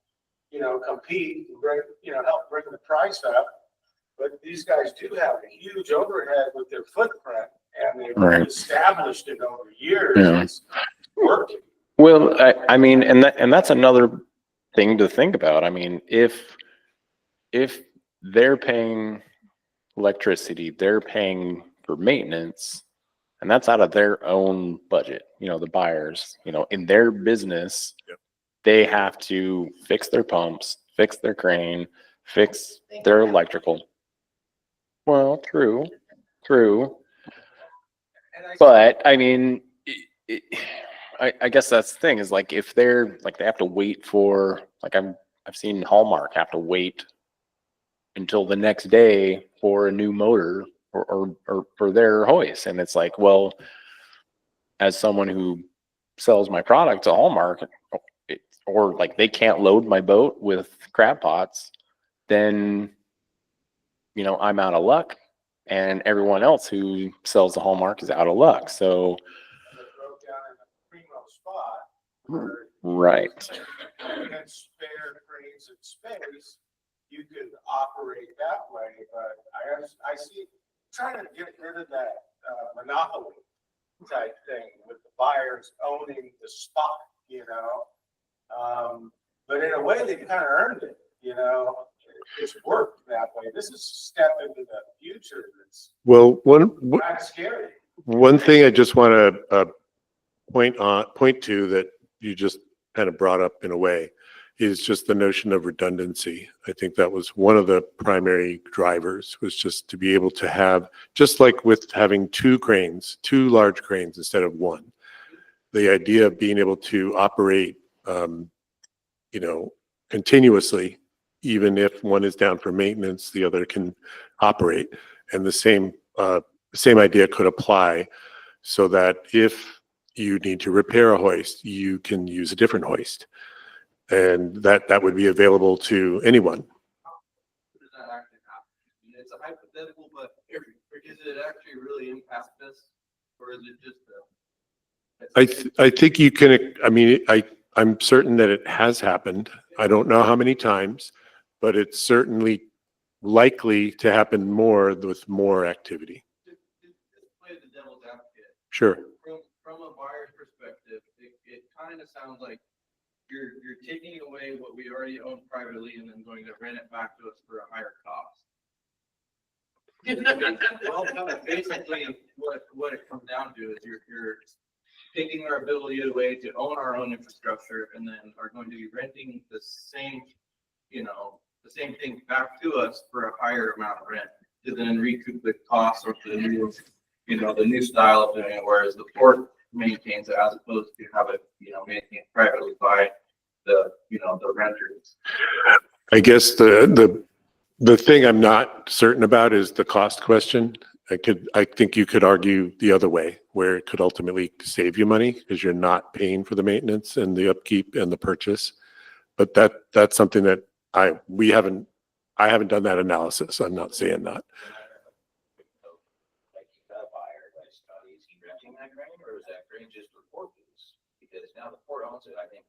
you know, compete and bring, you know, help bring the price up. But these guys do have a huge overhead with their footprint, and they've Right. established it over years. Yeah. It's working. Well, I mean, and that's another thing to think about. I mean, if they're paying electricity, they're paying for maintenance, and that's out of their own budget, the buyers, in their business, Yep. they have to fix their pumps, fix their crane, fix their electrical. Well, true. And I But I mean, I guess that's the thing is like if they're like they have to wait for like I've seen Hallmark have to wait until the next day for a new motor or for their hoist, and it's like, well, as someone who sells my product to Hallmark, or like they can't load my boat with crab pots, then I'm out of luck, and everyone else who sells the Hallmark is out of luck. So it broke down in a primo spot. where right. you had spare cranes and space, you could operate that way, but I see, trying to get rid of that monopoly type thing with the buyers owning the spot, but in a way, they kind of earned it, it's worked that way. This is a step into the future that's Well, kind of scary. one thing I just want to point to that you just kind of brought up in a way is just the notion of redundancy. I think that was one of the primary drivers, was just to be able to have, just like with having two large cranes instead of one. The idea of being able to operate, continuously, even if one is down for maintenance, the other can operate. And the same idea could apply, so that if you need to repair a hoist, you can use a different hoist. And that would be available to anyone. Does that actually happen? I mean, it's a hypothetical, but is it actually really impact this, or is it just I think you can, I mean, I'm certain that it has happened. I don't know how many times, but it's certainly likely to happen more with more activity. just play the devil's advocate? Sure. From a buyer's perspective, it kind of sounds like you're taking away what we already own privately and then going to rent it back to us for a higher cost. Well, kind of basically what it comes down to is you're taking our ability away to own our own infrastructure, and then are going to be renting the same thing back to us for a higher amount of rent to then recoup the costs of the new, the new style of doing it, whereas the port maintains it as opposed to have it, maintained privately by the renters. I guess the thing I'm not certain about is the cost question. I think you could argue the other way, where it could ultimately save you money because you're not paying for the maintenance and the upkeep and the purchase. But that's something that I haven't done that analysis. I'm not saying that. Like you got a buyer, is he renting that crane, or is that crane just for port use? Because now the port owns it. I think,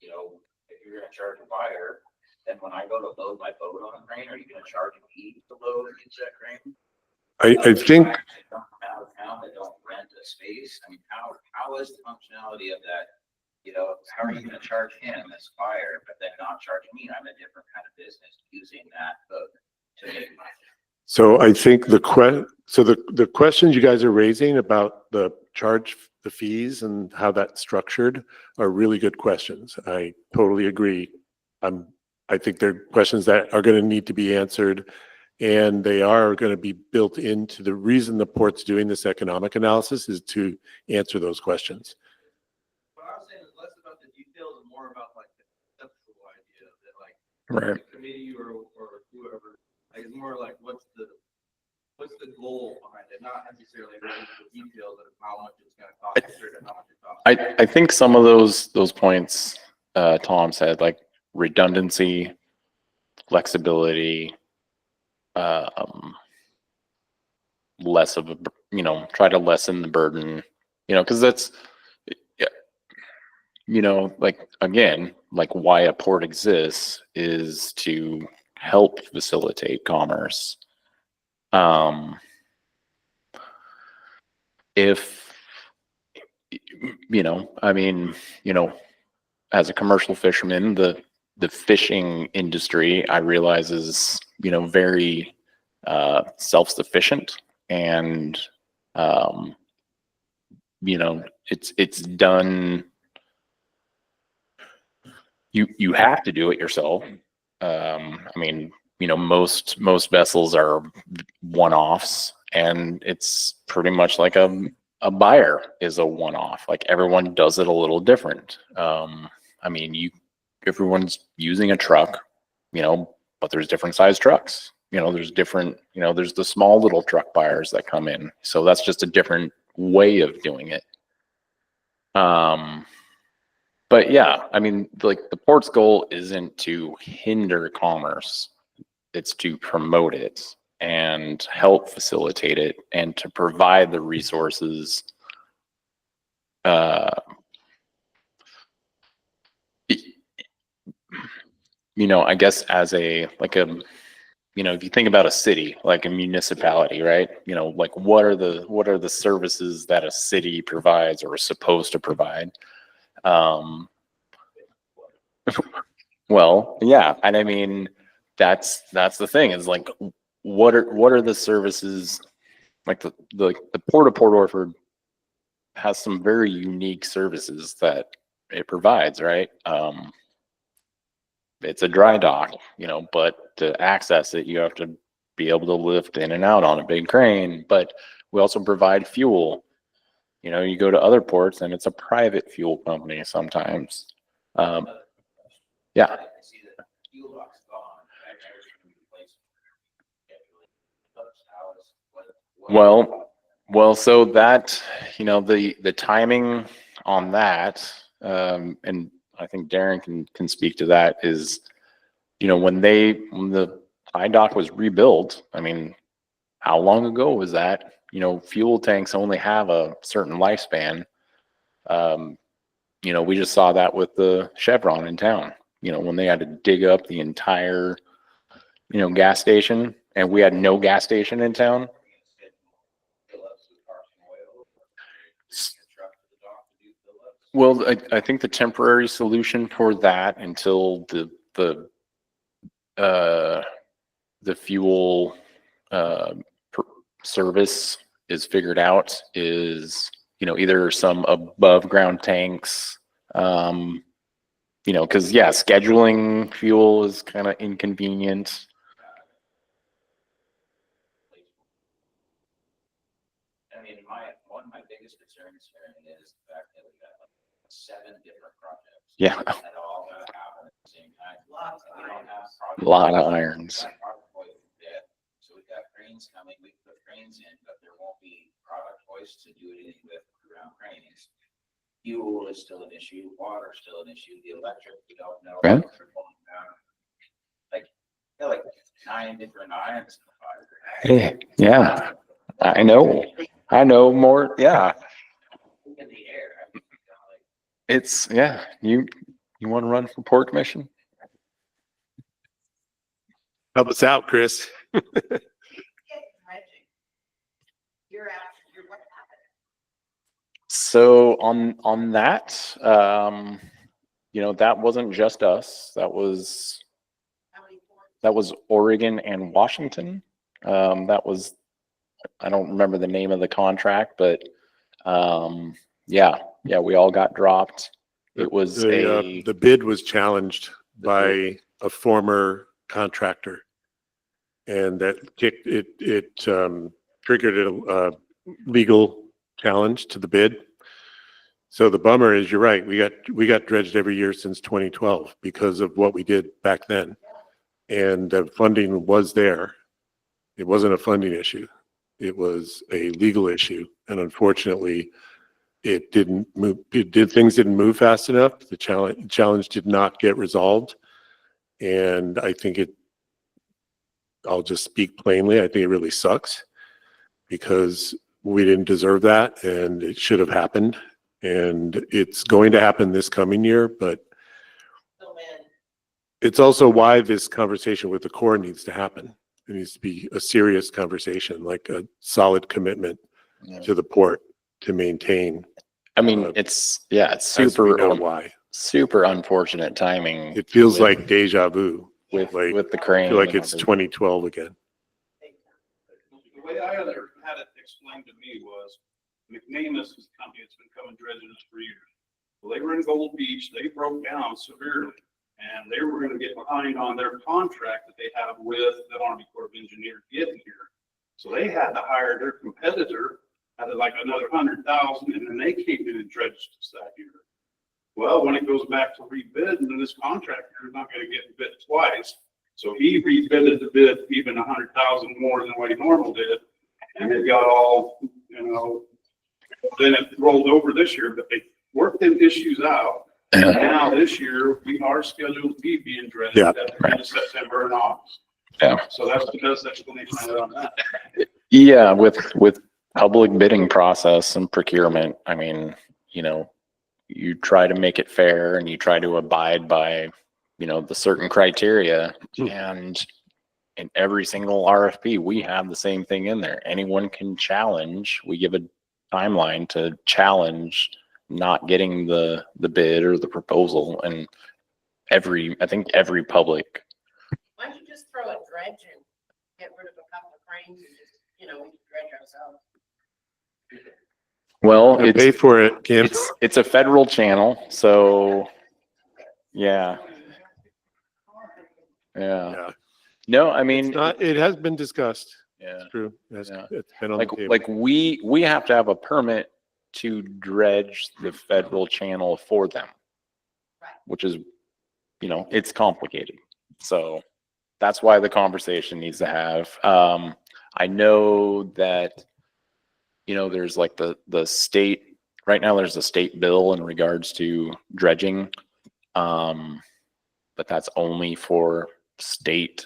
if you're gonna charge a buyer, then when I go to load my boat on a crane, are you gonna charge me to load and use that crane? I think Come out of town, they don't rent a space. I mean, how is the functionality of that? How are you gonna charge him as buyer, but then not charging me? I'm a different kind of business using that boat to make money. so. I think the questions you guys are raising about the fees and how that's structured are really good questions. I totally agree. I think they're questions that are going to need to be answered, and they are going to be built into the reason the port's doing this economic analysis is to answer those questions. What I was saying is less about the details and more about like the conceptual idea that Right. the committee or whoever, it's more like what's the goal behind it, not necessarily really the details of how much it's gonna cost or how much it costs. I think some of those points Tom said, like redundancy, flexibility, less of a, try to lessen the burden, because that's, like, again, like why a port exists is to help facilitate commerce. If, I mean, as a commercial fisherman, the fishing industry, I realize, is, very self-sufficient, and it's done. You have to do it yourself. I mean, most vessels are one-offs, and it's pretty much like a buyer is a one-off. Like, everyone does it a little different. I mean, everyone's using a truck, but there's different size trucks. There's different, there's the small little truck buyers that come in. So that's just a different way of doing it. But yeah, I mean, like, the port's goal isn't to hinder commerce. It's to promote it and help facilitate it, and to provide the resources. I guess as if you think about a city, like a municipality, right? Like, what are the services that a city provides or is supposed to provide? Well, yeah, and I mean, that's the thing, is like, what are the services? Like, the Port of Port Orford has some very unique services that it provides, right? It's a dry dock, but to access it, you have to be able to lift in and out on a big crane. But we also provide fuel. You go to other ports and it's a private fuel company sometimes. Yeah. I see that fuel box gone. Well, so that, the timing on that, and I think Darren can speak to that, is, when the tie dock was rebuilt, I mean, how long ago was that? Fuel tanks only have a certain lifespan. We just saw that with the Chevron in town, when they had to dig up the entire, gas station, and we had no gas station in town. Well, I think the temporary solution for that, until the fuel service is figured out, is, either some above ground tanks, because, yeah, scheduling fuel is kind of inconvenient. I mean, one of my biggest concerns here is the fact that we got like 7 different projects. Yeah. That all gotta happen at the same time. We don't have A lot of irons. So we've got cranes coming, we can put cranes in, but there won't be product hoists to do anything with around cranes. Fuel is still an issue, water is still an issue, the electric, we don't know. Right. Like, they're like 9 different irons. Hey, yeah, I know more. Yeah. In the air. It's, yeah, you want to run for port commission? Help us out, Chris. You're what happened? So on that, that wasn't just us. That was Oregon and Washington. That was, I don't remember the name of the contract, but yeah, we all got dropped. It was The bid was challenged by a former contractor, and that triggered a legal challenge to the bid. So the bummer is, you're right, we got dredged every year since 2012 because of what we did back then, and the funding was there. It wasn't a funding issue, it was a legal issue, and unfortunately things didn't move fast enough. The challenge did not get resolved, and I think I'll just speak plainly, I think it really sucks, because we didn't deserve that, and it should have happened, and it's going to happen this coming year. But it's also why this conversation with the Corps needs to happen. It needs to be a serious conversation, like a solid commitment Yeah. to the port to maintain. I mean, it's As we super, know why. super unfortunate timing. It feels with- like deja vu. with, like, with the I crane. feel like and it's everything. 2012 again. The way I had it explained to me was McNamus is a company that's been coming dredging us for years. Well, they were in Gold Beach, they broke down severely, and they were gonna get behind on their contract that they have with the Army Corps of Engineers getting here. So they had to hire their competitor at like another 100,000, and then they came in and dredged us that year. Well, when it goes back to rebid, and this contractor is not gonna get bid twice, so he rebidded the bid even 100,000 more than what he normally did, and it got all, then it rolled over this year, but they worked them issues out. And now this year, we are scheduled to be being dredged Yeah. at the end of September and August. Yeah. So that's the best explanation I have on that. Yeah, with public bidding process and procurement, I mean, you try to make it fair and you try to abide by, the certain criteria. And in every single RFP, we have the same thing in there. Anyone can challenge. We give a timeline to challenge not getting the bid or the proposal. And I think every public. Why don't you just throw a dredge and get rid of a couple of cranes and just, we can dredge ourselves. Well, Pay for it, Kim. it's a federal channel, so yeah. Yeah. No, I mean, It has been discussed. yeah. It's true. It's Yeah. it's been on the table. Like we have to have a permit to dredge the federal channel for them, which is, it's complicated. So that's why the conversation needs to have. I know that, there's like the state, right now there's a state bill in regards to dredging. But that's only for state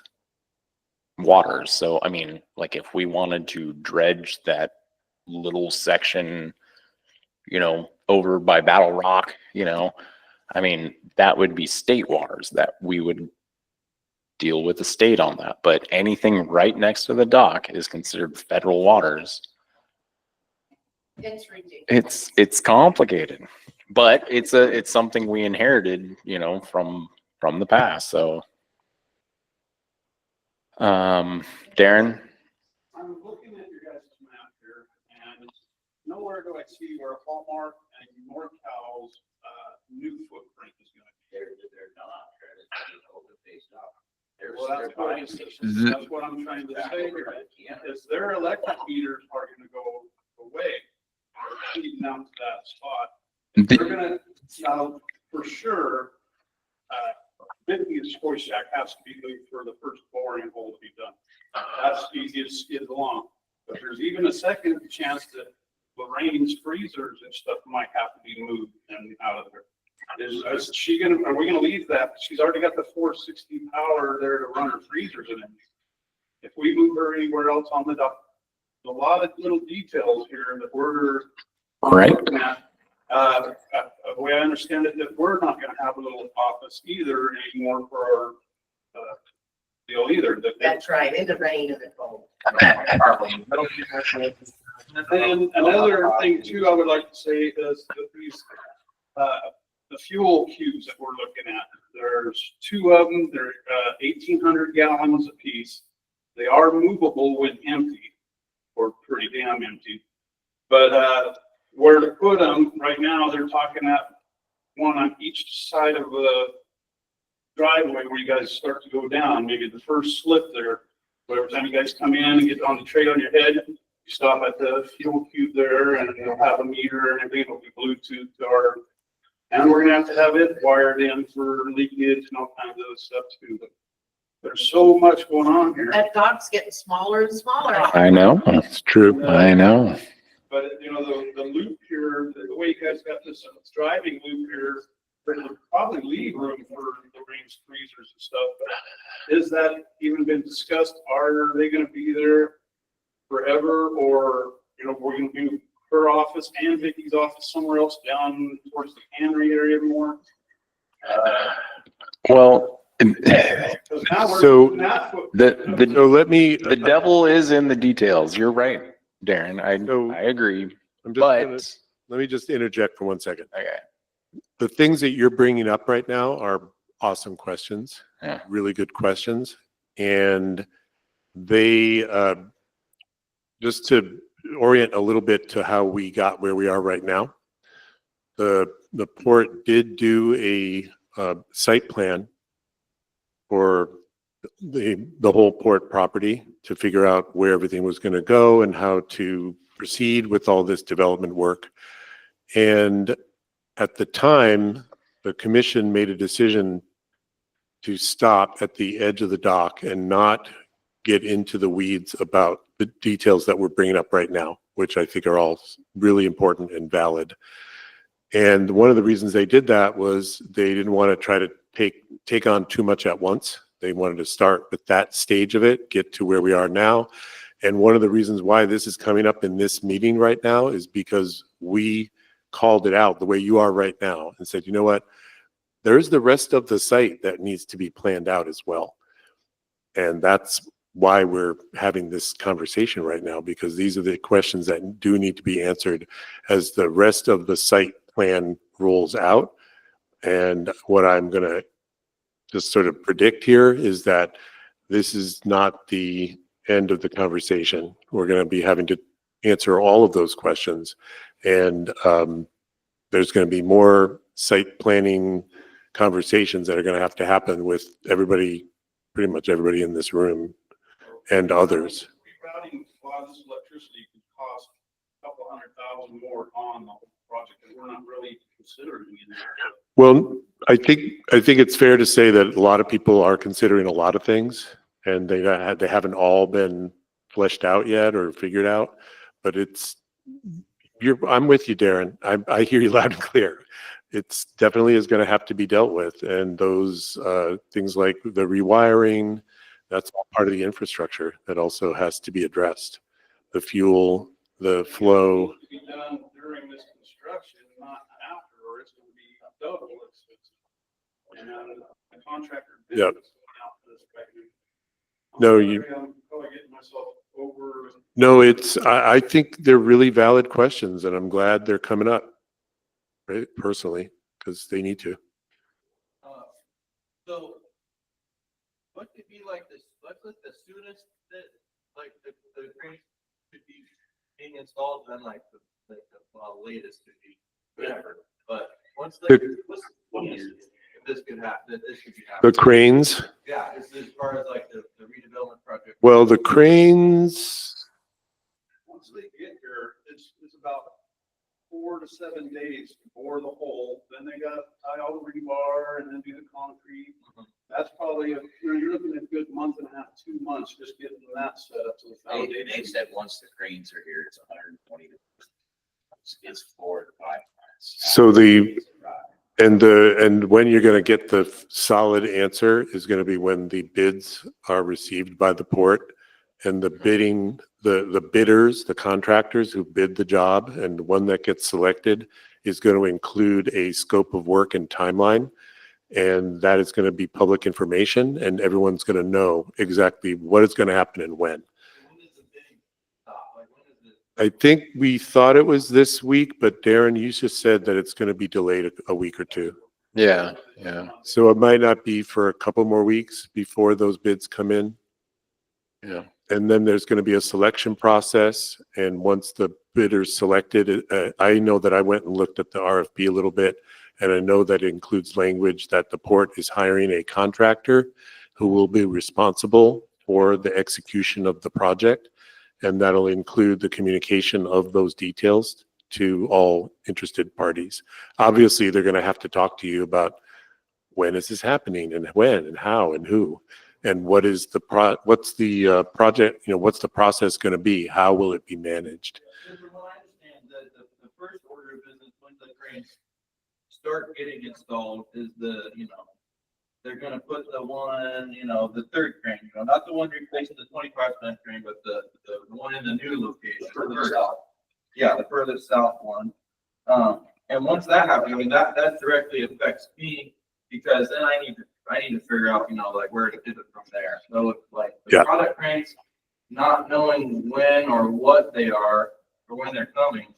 waters. So, I mean, like if we wanted to dredge that little section, over by Battle Rock, I mean, that would be state waters that we would deal with the state on that. But anything right next to the dock is considered federal waters. It's ridiculous. It's complicated, but it's something we inherited, from the past. So, Darren. I'm looking at your guys' map here, and nowhere do I see where Hallmark and NorCal's new footprint is going to be. They're not. Well, that's what I'm trying to say here, is their electric meters are gonna go away, feeding down to that spot. They're gonna, now, for sure, 50th Choice Shack has to be moved for the first boring hole to be done. That's easy to skid along, but there's even a second chance that Lorraine's freezers and stuff might have to be moved and out of there. Are we gonna leave that? She's already got the 460 power there to run her freezers in it. If we move her anywhere else on the dock, a lot of little details here that we're Right. looking at. The way I understand it, that we're not gonna have a little office either anymore for our deal either. That's right, in the rain and the cold. And then another thing too, I would like to say is that these, the fuel cubes that we're looking at, there's two of them, they're 1,800 gallons apiece. They are movable when empty, or pretty damn empty. But where to put them, right now, they're talking at one on each side of the driveway where you guys start to go down, maybe the first slip there. But every time you guys come in and get on the tray on your head, you stop at the fuel cube there and it'll have a meter and everything. It'll be Bluetooth to our, and we're gonna have it wired in for leakage and all kinds of other stuff too. But there's so much going on here. That dock's getting smaller and smaller. I know. It's true. I know. But the loop here, the way you guys got this driving loop here, there'll probably leave room for the range freezers and stuff. But is that even been discussed? Are they gonna be there forever, or, we're gonna do her office and Vicky's office somewhere else down towards the cannery area more? Well, Because now So- now what- So let me, The devil is in the details. You're right, Darren. So- I agree, I'm just but, gonna, let me just interject for 1 second. okay. The things that you're bringing up right now are awesome questions, Yeah. really good questions. And they, just to orient a little bit to how we got where we are right now, the port did do a site plan for the whole port property to figure out where everything was going to go and how to proceed with all this development work. And at the time, the commission made a decision to stop at the edge of the dock and not get into the weeds about the details that we're bringing up right now, which I think are all really important and valid. And one of the reasons they did that was they didn't want to try to take on too much at once. They wanted to start with that stage of it, get to where we are now. And one of the reasons why this is coming up in this meeting right now is because we called it out the way you are right now and said, you know what? There's the rest of the site that needs to be planned out as well. And that's why we're having this conversation right now, because these are the questions that do need to be answered as the rest of the site plan rolls out. And what I'm going to just sort of predict here is that this is not the end of the conversation. We're going to be having to answer all of those questions. And there's going to be more site planning conversations that are going to have to happen with everybody, pretty much everybody in this room and others. Rerouting a lot of this electricity could cost a couple $100,000 more on the whole project, and we're not really considering it. Well, I think it's fair to say that a lot of people are considering a lot of things, and they haven't all been fleshed out yet or figured out. But I'm with you, Darren. I hear you loud and clear. It's definitely is going to have to be dealt with, and those things like the rewiring, that's all part of the infrastructure that also has to be addressed. The fuel, the flow. It needs to be done during this construction, not after, or it's going to be double expensive. And the contractor. Yep. is going out for this right now. No, I'm probably getting myself over. No, I think they're really valid questions, and I'm glad they're coming up, right, personally, because they need to. So what could be like this, what's like the soonest that, like, the cranes could be being installed, then like the latest could be whatever, but once like, what's this could happen, that this could be happening? The cranes, Yeah, as far as like the redevelopment project. well, the cranes, Once they get here, it's about 4 to 7 days to bore the hole. Then they got to tie all the rebar and then do the concrete. That's probably, you're looking at a good month and a half, 2 months just getting that set up to the They foundation. said once the cranes are here, it's 120. It's 4 to 5 months. So and when you're going to get the solid answer is going to be when the bids are received by the port, and the bidding, the bidders, the contractors who bid the job, and the one that gets selected is going to include a scope of work and timeline. And that is going to be public information, and everyone's going to know exactly what is going to happen and when. When does the bidding stop? Like, when is it? I think we thought it was this week, but Darren, you just said that it's going to be delayed a week or two. Yeah, yeah. So it might not be for a couple more weeks before those bids come in. Yeah. And then there's going to be a selection process. And once the bidder's selected, I know that I went and looked at the RFP a little bit, and I know that it includes language that the port is hiring a contractor who will be responsible for the execution of the project. And that'll include the communication of those details to all interested parties. Obviously, they're going to have to talk to you about when is this happening and when and how and who. And what is what's the project, what's the process going to be? How will it be managed? From what I understand, the first order of business when the cranes start getting installed is they're gonna put the one, the third crane, not the one replacing the 25-ton crane, but the one in the new location. Further south. Yeah, the further south one. And once that happens, that directly affects me, because then I need to I need to figure out, like where to pivot from there. So if like Yeah. the product cranes, not knowing when or what they are or when they're coming,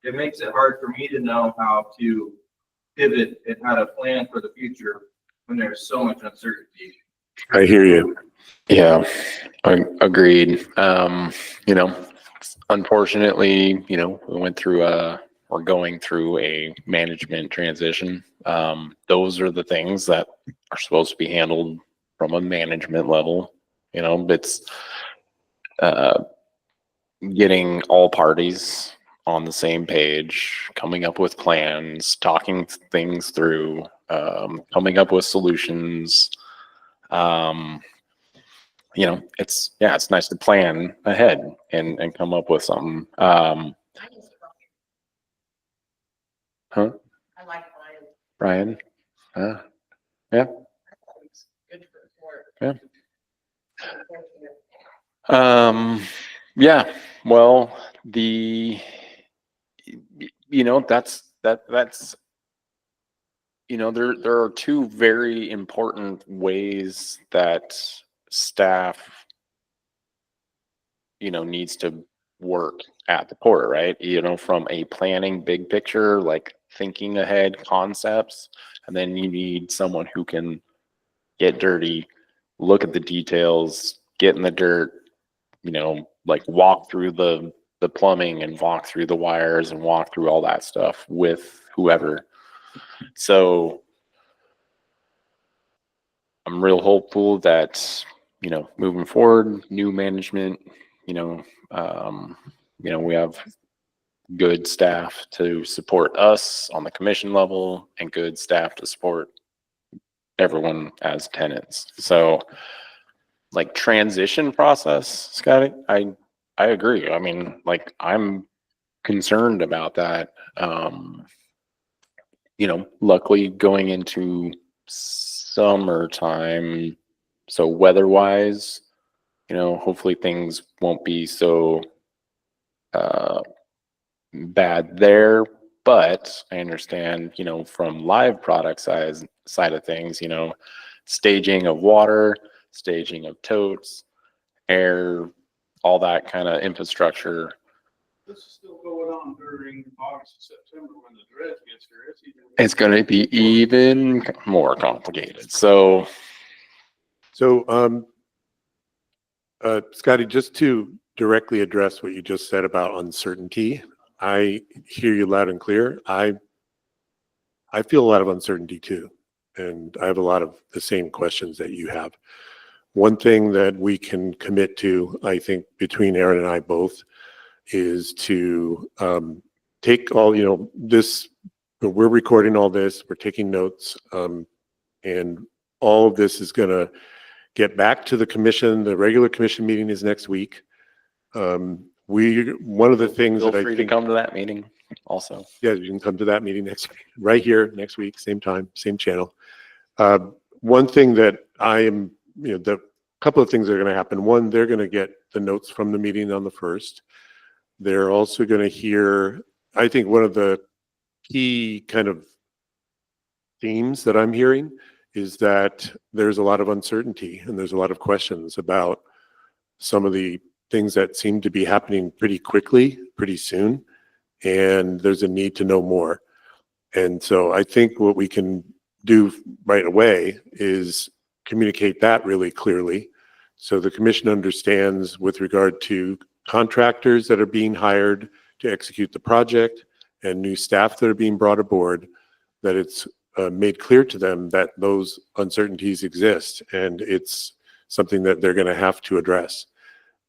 it makes it hard for me to know how to pivot and how to plan for the future when there's so much uncertainty. I hear you. Yeah, agreed. Unfortunately, we went through we're going through a management transition. Those are the things that are supposed to be handled from a management level. It's getting all parties on the same page, coming up with plans, talking things through, coming up with solutions. It's nice to plan ahead and come up with something. I Huh, like Brian. Brian? Yeah. It's good for Yeah. work. Yeah, well, there are two very important ways that staff, needs to work at the port, right? From a planning big picture, like thinking ahead concepts, and then you need someone who can get dirty, look at the details, get in the dirt, like walk through the plumbing and walk through the wires and walk through all that stuff with whoever. So I'm real hopeful that, moving forward, new management, we have good staff to support us on the commission level and good staff to support everyone as tenants. So like transition process, Scotty, I agree. I mean, like I'm concerned about that. Luckily going into summertime, so weather-wise, hopefully things won't be so bad there. But I understand, from live product side of things, staging of water, staging of totes, air, all that kind of infrastructure. This is still going on during August and September when the dredge gets here. It's going to be even more complicated. So, Scotty, just to directly address what you just said about uncertainty, I hear you loud and clear. I feel a lot of uncertainty too, and I have a lot of the same questions that you have. One thing that we can commit to, I think, between Aaron and I both, is to take all, this, we're recording all this, we're taking notes, and all of this is going to get back to the commission. The regular commission meeting is next week. One of the things feel that I free to think, come to that meeting also. yeah, you can come to that meeting right here next week, same time, same channel. One thing that I am, the couple of things are going to happen. One, they're going to get the notes from the meeting on the 1st. They're also going to hear, I think one of the key kind of themes that I'm hearing is that there's a lot of uncertainty and there's a lot of questions about some of the things that seem to be happening pretty quickly, pretty soon, and there's a need to know more. And so I think what we can do right away is communicate that really clearly so the commission understands with regard to contractors that are being hired to execute the project and new staff that are being brought aboard, that it's made clear to them that those uncertainties exist and it's something that they're going to have to address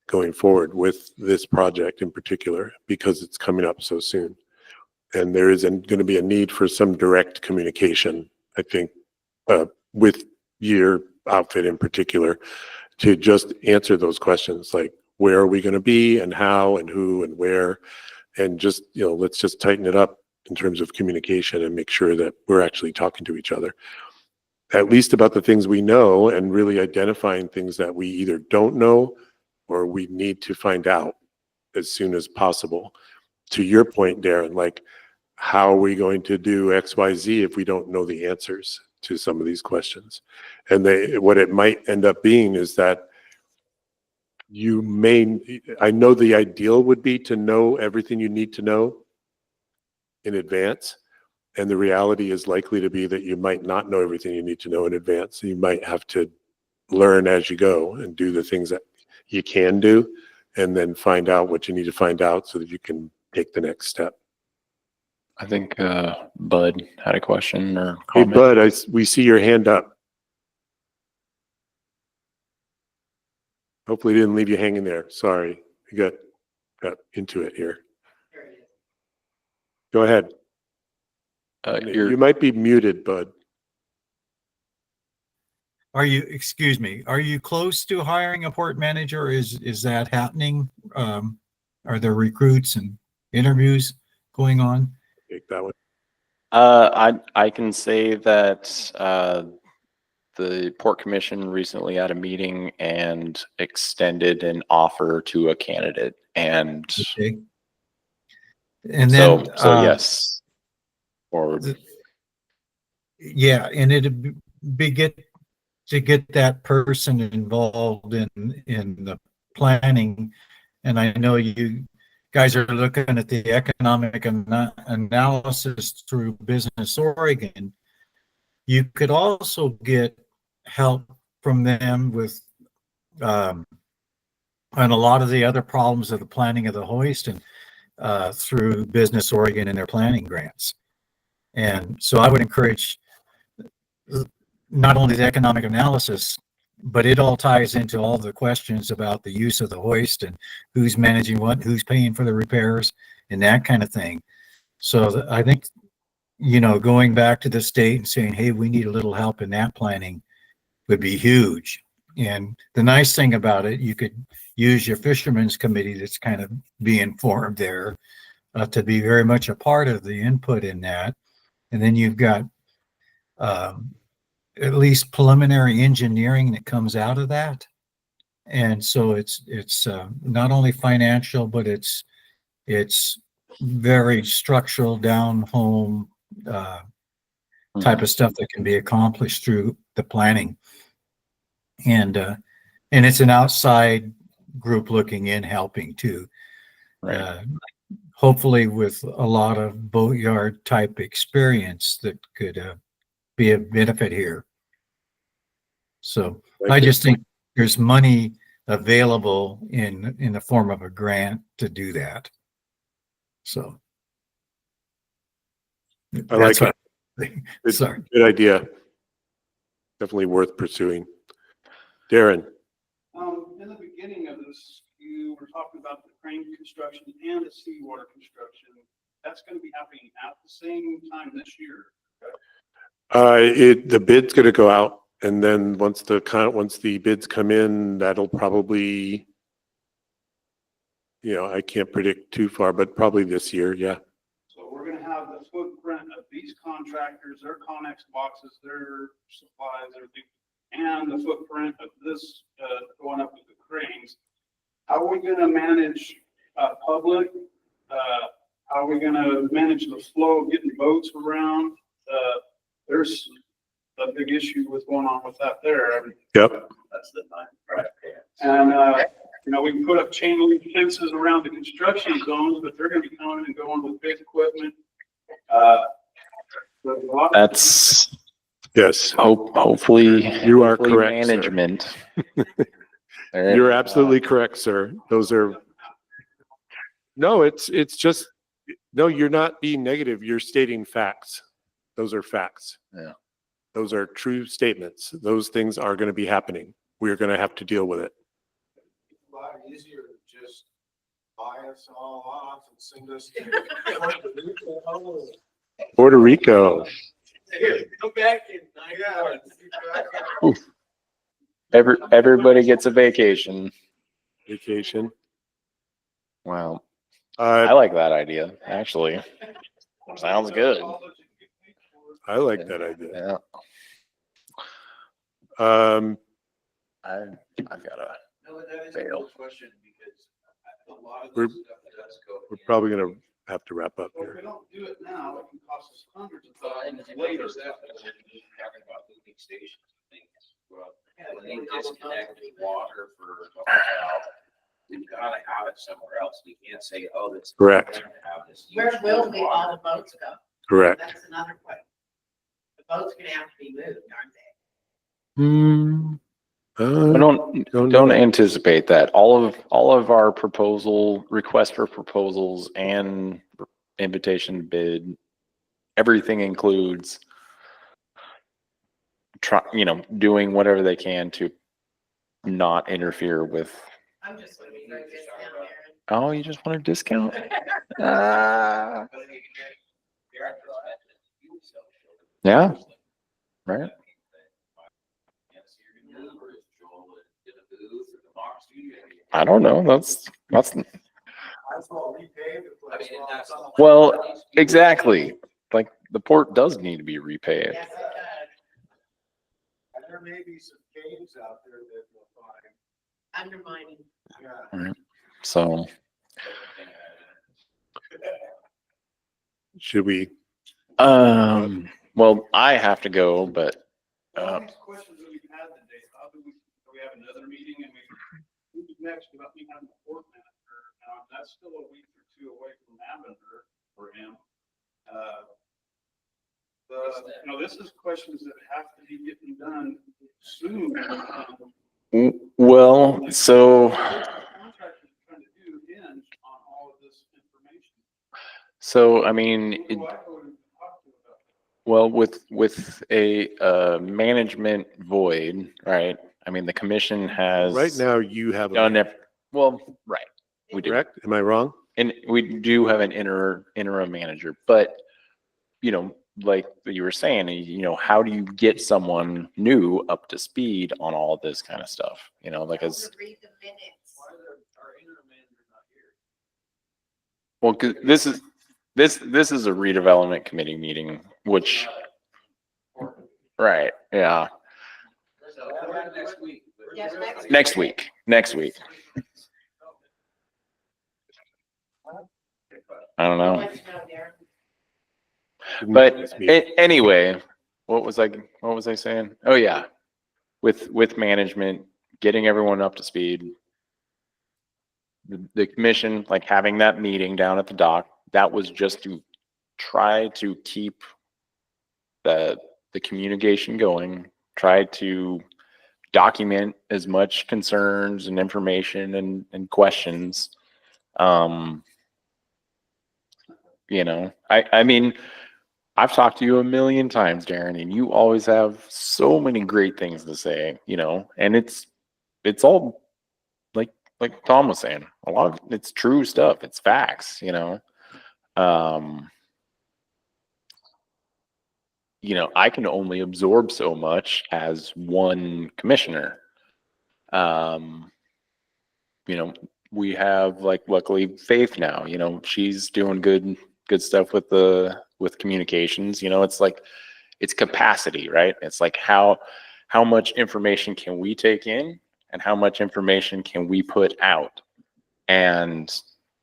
going forward with this project in particular because it's coming up so soon. And there is going to be a need for some direct communication, I think, with your outfit in particular, to just answer those questions like, where are we going to be and how and who and where, and just, let's just tighten it up in terms of communication and make sure that we're actually talking to each other, at least about the things we know, and really identifying things that we either don't know or we need to find out as soon as possible. To your point, Darren, like, how are we going to do X, Y, Z if we don't know the answers? to some of these questions. And what it might end up being is that I know the ideal would be to know everything you need to know in advance. And the reality is likely to be that you might not know everything you need to know in advance. You might have to learn as you go and do the things that you can do, and then find out what you need to find out so that you can take the next step. I think Bud had a question or Hey, comment. Bud, we see your hand up. Hopefully didn't leave you hanging there. Sorry, you got into it here. Go ahead. You might be muted, Bud. Excuse me, are you close to hiring a port manager? Is that happening? Are there recruits and interviews going on? Take that one. I can say that the Port Commission recently had a meeting and extended an offer to a candidate, and Okay. And then so yes, or yeah, and it'd be get to get that person involved in the planning. And I know you guys are looking at the economic analysis through Business Oregon. You could also get help from them with on a lot of the other problems of the planning of the hoist, and through Business Oregon and their planning grants. And so I would encourage not only the economic analysis, but it all ties into all the questions about the use of the hoist and who's managing what, who's paying for the repairs and that kind of thing. So I think, going back to the state and saying, hey, we need a little help in that planning would be huge. And the nice thing about it, you could use your fishermen's committee that's kind of being formed there to be very much a part of the input in that. And then you've got at least preliminary engineering that comes out of that. And so it's not only financial, but it's very structural, down home type of stuff that can be accomplished through the planning. And it's an outside group looking in, helping too. right. Hopefully with a lot of boatyard type experience that could be a benefit here. So I just think there's money available in the form of a grant to do that. So I like that's it. what. Sorry. Good idea. Definitely worth pursuing. Darren. In the beginning of this, you were talking about the crane construction and the seawater construction. That's going to be happening at the same time this year. The bid's going to go out, and then once the bids come in, that'll probably, I can't predict too far, but probably this year. Yeah. So we're going to have the footprint of these contractors, their Connex boxes, their supplies, everything, and the footprint of this going up with the cranes. How are we going to manage public? How are we going to manage the flow of getting boats around? There's a big issue with going on with that there. Yep. That's the time, right? And we can put up chain link fences around the construction zones, but they're going to be coming and going with big equipment. Yes. Hopefully You are hopefully correct, sir. management. You're absolutely correct, sir. It's just, no, you're not being negative. You're stating facts. Those are facts. Yeah. Those are true statements. Those things are going to be happening. We're going to have to deal with it. A lot easier to just buy us all off and send us to Puerto Rico. Come back in 9 months. Everybody gets a vacation. Vacation. Wow. I like that idea, actually. Sounds good. I like that idea. Yeah. I've got a No, that is a fail. good question because a lot of We're this stuff does go. probably going to have to wrap up Well, if we here. don't do it now, it can cost us hundreds of And thousands later, later. talking about moving stations, and things. Well, when they disconnect the water for the hotel, we've got to have it somewhere else. We can't say, oh, that's. Correct. Have this Where huge will water. all the boats go? Correct. That's another question. The boats gonna have to be moved, aren't they? I don't know. anticipate that. All of our proposal request for proposals and invitation to bid, everything includes doing whatever they can to not interfere with. I'm just looking for a discount, Aaron. Oh, you just want a discount? Ah. Yeah. Right. I don't know. That's well, exactly. Like the port does need to be repaved. Yes, it does. And there may be some caves out there that we'll find. Undermining. Yeah. So Should we? well, I have to go, but All these questions that we've had today, how do we have another meeting and who's next without me having a port manager? That's still a week or two away from having her or him. This is questions that have to be getting done soon. well, so Contractors trying to do hinge on all of this information. I mean, Who do I go and talk to about that? well, with a management void, right? I mean, the commission has Right now, you have done a, it. Well, right, we do, correct? Am I wrong? and we do have an interim manager, but like you were saying, how do you get someone new up to speed on all of this kind of stuff? Like as Read the minutes. Why are our interim manager not here? well, 'cause this is a redevelopment committee meeting, which right, yeah, So we're next week. Yes, next week. I don't know. Let you know, Darren. But This meeting. anyway, what was I saying? Oh yeah, with management, getting everyone up to speed. The commission, like having that meeting down at the dock, that was just to try to keep the communication going, try to document as much concerns and information and questions. I mean, I've talked to you a million times, Darren, and you always have so many great things to say, and it's all like Tom was saying, a lot of it's true stuff. It's facts, I can only absorb so much as one commissioner. We have luckily Faith now, she's doing good stuff with communications. It's capacity, right? It's like how much information can we take in and how much information can we put out? And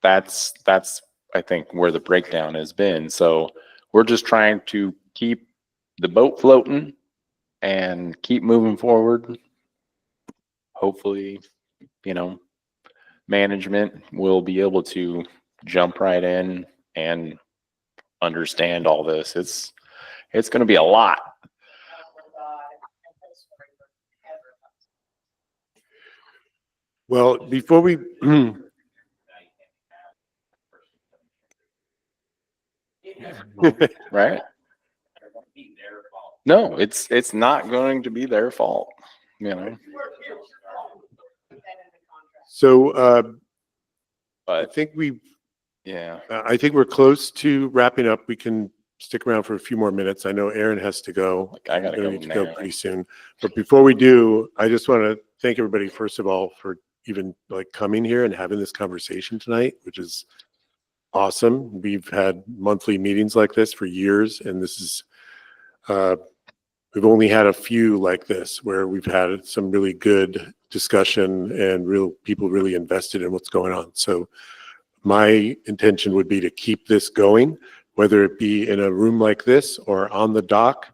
that's I think where the breakdown has been. So we're just trying to keep the boat floating and keep moving forward. Hopefully, management will be able to jump right in and understand all this. It's going to be a lot. Well, before we, Right? No, it's not going to be their fault, so I but think yeah. I think we're close to wrapping up. We can stick around for a few more minutes. I know Aaron has to go. I gotta We're go gonna need to go now. pretty soon. But before we do, I just want to thank everybody, first of all, for even coming here and having this conversation tonight, which is awesome. We've had monthly meetings like this for years, and this is, we've only had a few like this where we've had some really good discussion and real people really invested in what's going on. So my intention would be to keep this going, whether it be in a room like this or on the dock.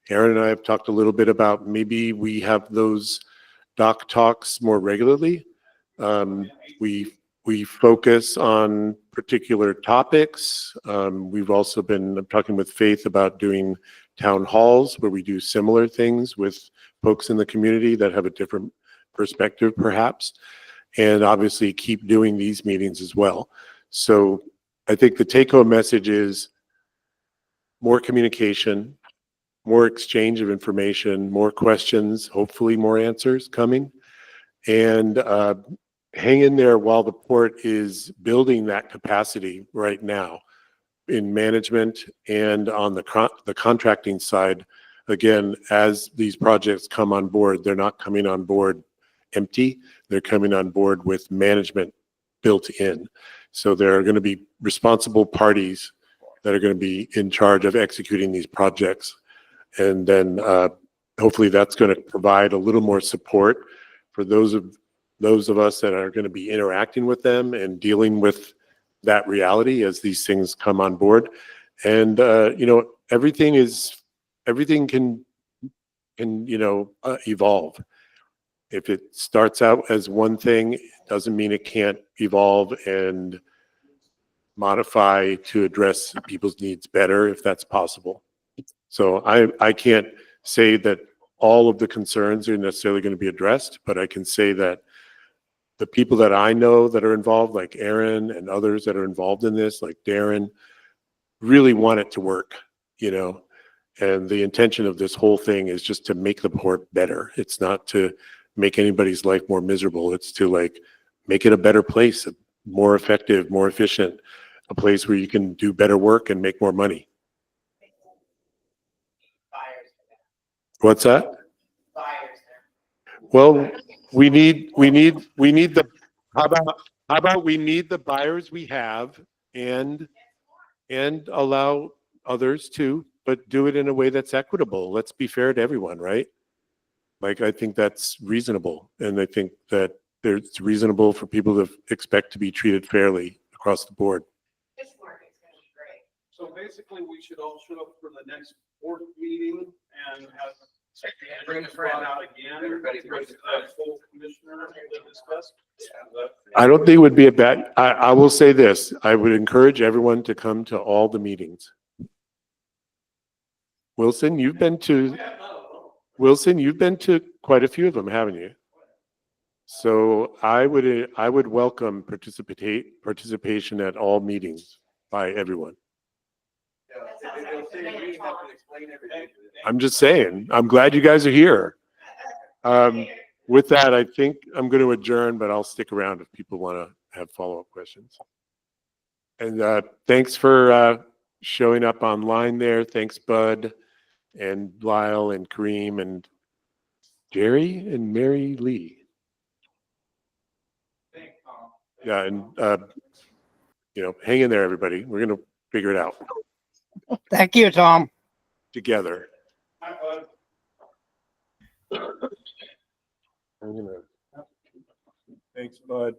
Aaron and I have talked a little bit about maybe we have those dock talks more regularly. We focus on particular topics. We've also been talking with Faith about doing town halls where we do similar things with folks in the community that have a different perspective perhaps, and obviously keep doing these meetings as well. So I think the take-home message is more communication, more exchange of information, more questions, hopefully more answers coming, and hang in there while the port is building that capacity right now in management and on the contracting side. Again, as these projects come on board, they're not coming on board empty. They're coming on board with management built in. So there are going to be responsible parties that are going to be in charge of executing these projects. And then hopefully that's going to provide a little more support for those of us that are going to be interacting with them and dealing with that reality as these things come on board. And you know, everything can evolve. If it starts out as one thing, it doesn't mean it can't evolve and modify to address people's needs better if that's possible. So I can't say that all of the concerns are necessarily going to be addressed, but I can say that the people that I know that are involved, like Aaron and others that are involved in this, like Darren, really want it to work, you know. And the intention of this whole thing is just to make the port better. It's not to make anybody's life more miserable. It's to like make it a better place, more effective, more efficient, a place where you can do better work and make more money. What's that? Well, we need the, how about we need the buyers we have and allow others too, but do it in a way that's equitable. Let's be fair to everyone, right? Like, I think that's reasonable. And I think that it's reasonable for people to expect to be treated fairly across the board. So basically, we should all show up for the next board meeting and have. Bring a friend out again. Everybody brings a full commissioner to discuss. I don't think it would be a bad, I will say this, I would encourage everyone to come to all the meetings. Wilson, you've been to quite a few of them, haven't you? So I would welcome participation at all meetings by everyone. I'm just saying, I'm glad you guys are here. With that, I think I'm going to adjourn, but I'll stick around if people want to have follow-up questions. And thanks for showing up online there. Thanks, Bud and Lyle and Kareem and Jerry and Mary Lee. Yeah, and hang in there, everybody. We're going to figure it out Thank you, Tom. together. Thanks, Bud.